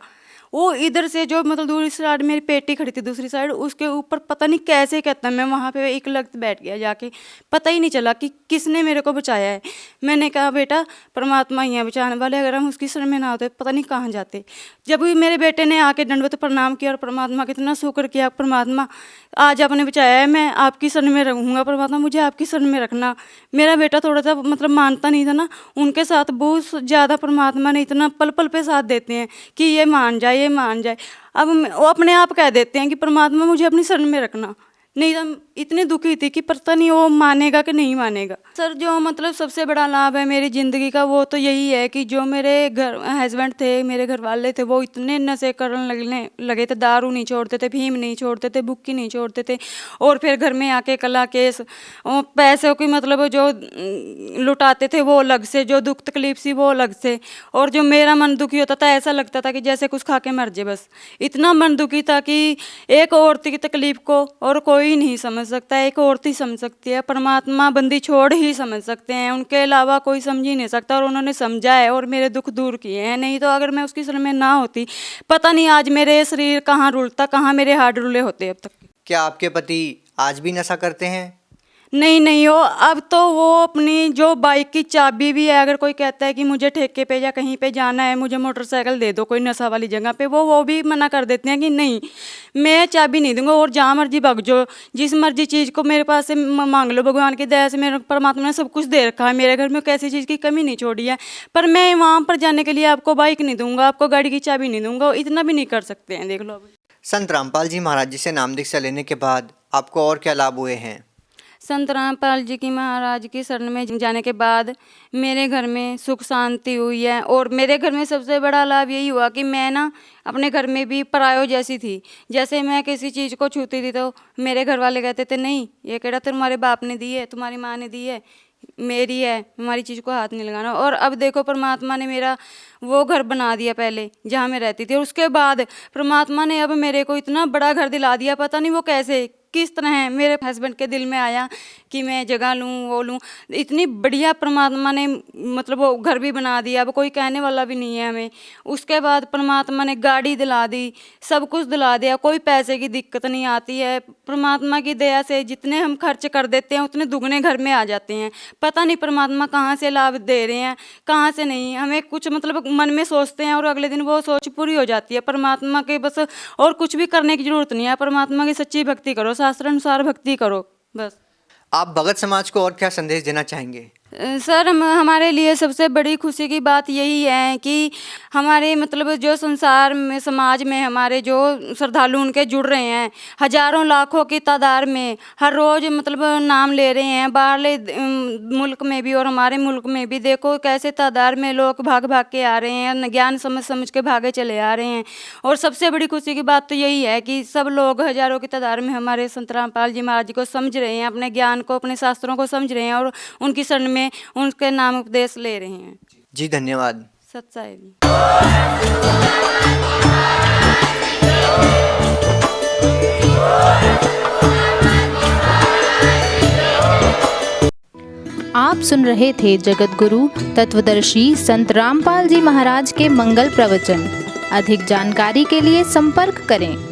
वो इधर से जो मतलब दूसरी साइड मेरी पेटी खड़ी थी दूसरी साइड, उसके ऊपर पता नहीं कैसे कहता मैं वहाँ पे एक लगत बैठ गया जाके, पता ही नहीं चला कि किसने मेरे को बचाया है। मैंने कहा बेटा परमात्मा ही है बचाने वाले, अगर हम उसकी शरण में ना होते पता नहीं कहाँ जाते। जब भी मेरे बेटे ने आके दंडवत प्रणाम किया और परमात्मा का इतना शुक्र किया, परमात्मा आज आपने बचाया है, मैं आपकी शरण में रहूँगा, परमात्मा मुझे आपकी शरण में रखना। मेरा बेटा थोड़ा सा मतलब मानता नहीं था ना, उनके साथ बहुत ज़्यादा परमात्मा ने इतना पल पल पे साथ देते हैं कि ये मान जाए ये मान जाए। अब वो अपने आप कह देते हैं कि परमात्मा मुझे अपनी शरण में रखना। नहीं तो इतनी दुखी थी कि पता नहीं वो मानेगा कि नहीं मानेगा। सर जो मतलब सबसे बड़ा लाभ है मेरी ज़िंदगी का वो तो यही है कि जो मेरे घर हस्बैंड थे, मेरे घर वाले थे, वो इतने नशे करने लगे थे, दारू नहीं छोड़ते थे, भीम नहीं छोड़ते थे, बुक्की नहीं छोड़ते थे, और फिर घर में आके कला केस पैसों की मतलब जो लुटाते थे वो अलग से, जो दुख तकलीफ सी वो अलग से। और जो मेरा मन दुखी होता था ऐसा लगता था कि जैसे कुछ खा के मर जाए बस। इतना मन दुखी था कि एक औरत की तकलीफ को और कोई नहीं समझ सकता है, एक औरत ही समझ सकती है, परमात्मा बंदी छोड़ ही समझ सकते हैं, उनके अलावा कोई समझ ही नहीं सकता। और उन्होंने समझा है और मेरे दुख दूर किए हैं। नहीं तो अगर मैं उसकी शरण में ना होती पता नहीं आज मेरे शरीर कहाँ रुलता, कहाँ मेरे हाथ रुले होते अब तक। क्या आपके पति आज भी नशा करते हैं? नहीं हो, अब तो वो अपनी जो बाइक की चाबी भी है, अगर कोई कहता है कि मुझे ठेके पे या कहीं पे जाना है, मुझे मोटरसाइकिल दे दो कोई नशा वाली जगह पे, वो भी मना कर देते हैं कि नहीं मैं चाबी नहीं दूंगा, और जहाँ मर्जी भाग जाओ, जिस मर्जी चीज़ को मेरे पास से मांग लो, भगवान की दया से मेरे परमात्मा ने सब कुछ दे रखा है, मेरे घर में कैसी चीज़ की कमी नहीं छोड़ी है। पर मैं वहाँ पर जाने के लिए आपको बाइक नहीं दूंगा, आपको गाड़ी की चाबी नहीं दूंगा, इतना भी नहीं कर सकते हैं, देख लो। संत रामपाल जी महाराज जी से नाम दीक्षा लेने के बाद आपको और क्या लाभ हुए हैं? संत रामपाल जी की महाराज की शरण में जाने के बाद मेरे घर में सुख शांति हुई है। और मेरे घर में सबसे बड़ा लाभ यही हुआ कि मैं ना अपने घर में भी परायो जैसी थी। जैसे मैं किसी चीज़ को छूती थी तो मेरे घर वाले कहते थे नहीं ये केड़ा तुम्हारे बाप ने दी है, तुम्हारी माँ ने दी है, मेरी है, हमारी चीज़ को हाथ नहीं लगाना। और अब देखो परमात्मा ने मेरा वो घर बना दिया पहले जहाँ मैं रहती थी, और उसके बाद परमात्मा ने अब मेरे को इतना बड़ा घर दिला दिया, पता नहीं वो कैसे किस तरह है। मेरे हस्बैंड के दिल में आया कि मैं जगह लूँ वो लूँ, इतनी बढ़िया परमात्मा ने मतलब वो घर भी बना दिया, अब कोई कहने वाला भी नहीं है हमें। उसके बाद परमात्मा ने गाड़ी दिला दी, सब कुछ दिला दिया, कोई पैसे की दिक्कत नहीं आती है। परमात्मा की दया से जितने हम खर्च कर देते हैं उतने दुगने घर में आ जाते हैं। पता नहीं परमात्मा कहाँ से लाभ दे रहे हैं कहाँ से नहीं, हमें कुछ मतलब मन में सोचते हैं और अगले दिन वो सोच पूरी हो जाती है। परमात्मा के बस और कुछ भी करने की जरूरत नहीं है, परमात्मा की सच्ची भक्ति करो, शास्त्र अनुसार भक्ति करो बस। आप भगत समाज को और क्या संदेश देना चाहेंगे? सर हमारे लिए सबसे बड़ी खुशी की बात यही है कि हमारे मतलब जो संसार में समाज में हमारे जो श्रद्धालु उनके जुड़ रहे हैं, हजारों लाखों की तादाद में हर रोज़ मतलब नाम ले रहे हैं, बाहरले मुल्क में भी और हमारे मुल्क में भी। देखो कैसे तादाद में लोग भाग भाग के आ रहे हैं, ज्ञान समझ समझ के भागे चले आ रहे हैं। और सबसे बड़ी खुशी की बात तो यही है कि सब लोग हजारों की तादाद में हमारे संत रामपाल जी महाराज जी को समझ रहे हैं, अपने ज्ञान को अपने शास्त्रों को समझ रहे हैं और उनकी शरण में उनके नाम उपदेश ले रहे हैं। जी धन्यवाद। सच्चाई जी। आप सुन रहे थे जगत गुरु तत्वदर्शी संत रामपाल जी महाराज के मंगल प्रवचन। अधिक जानकारी के लिए संपर्क करें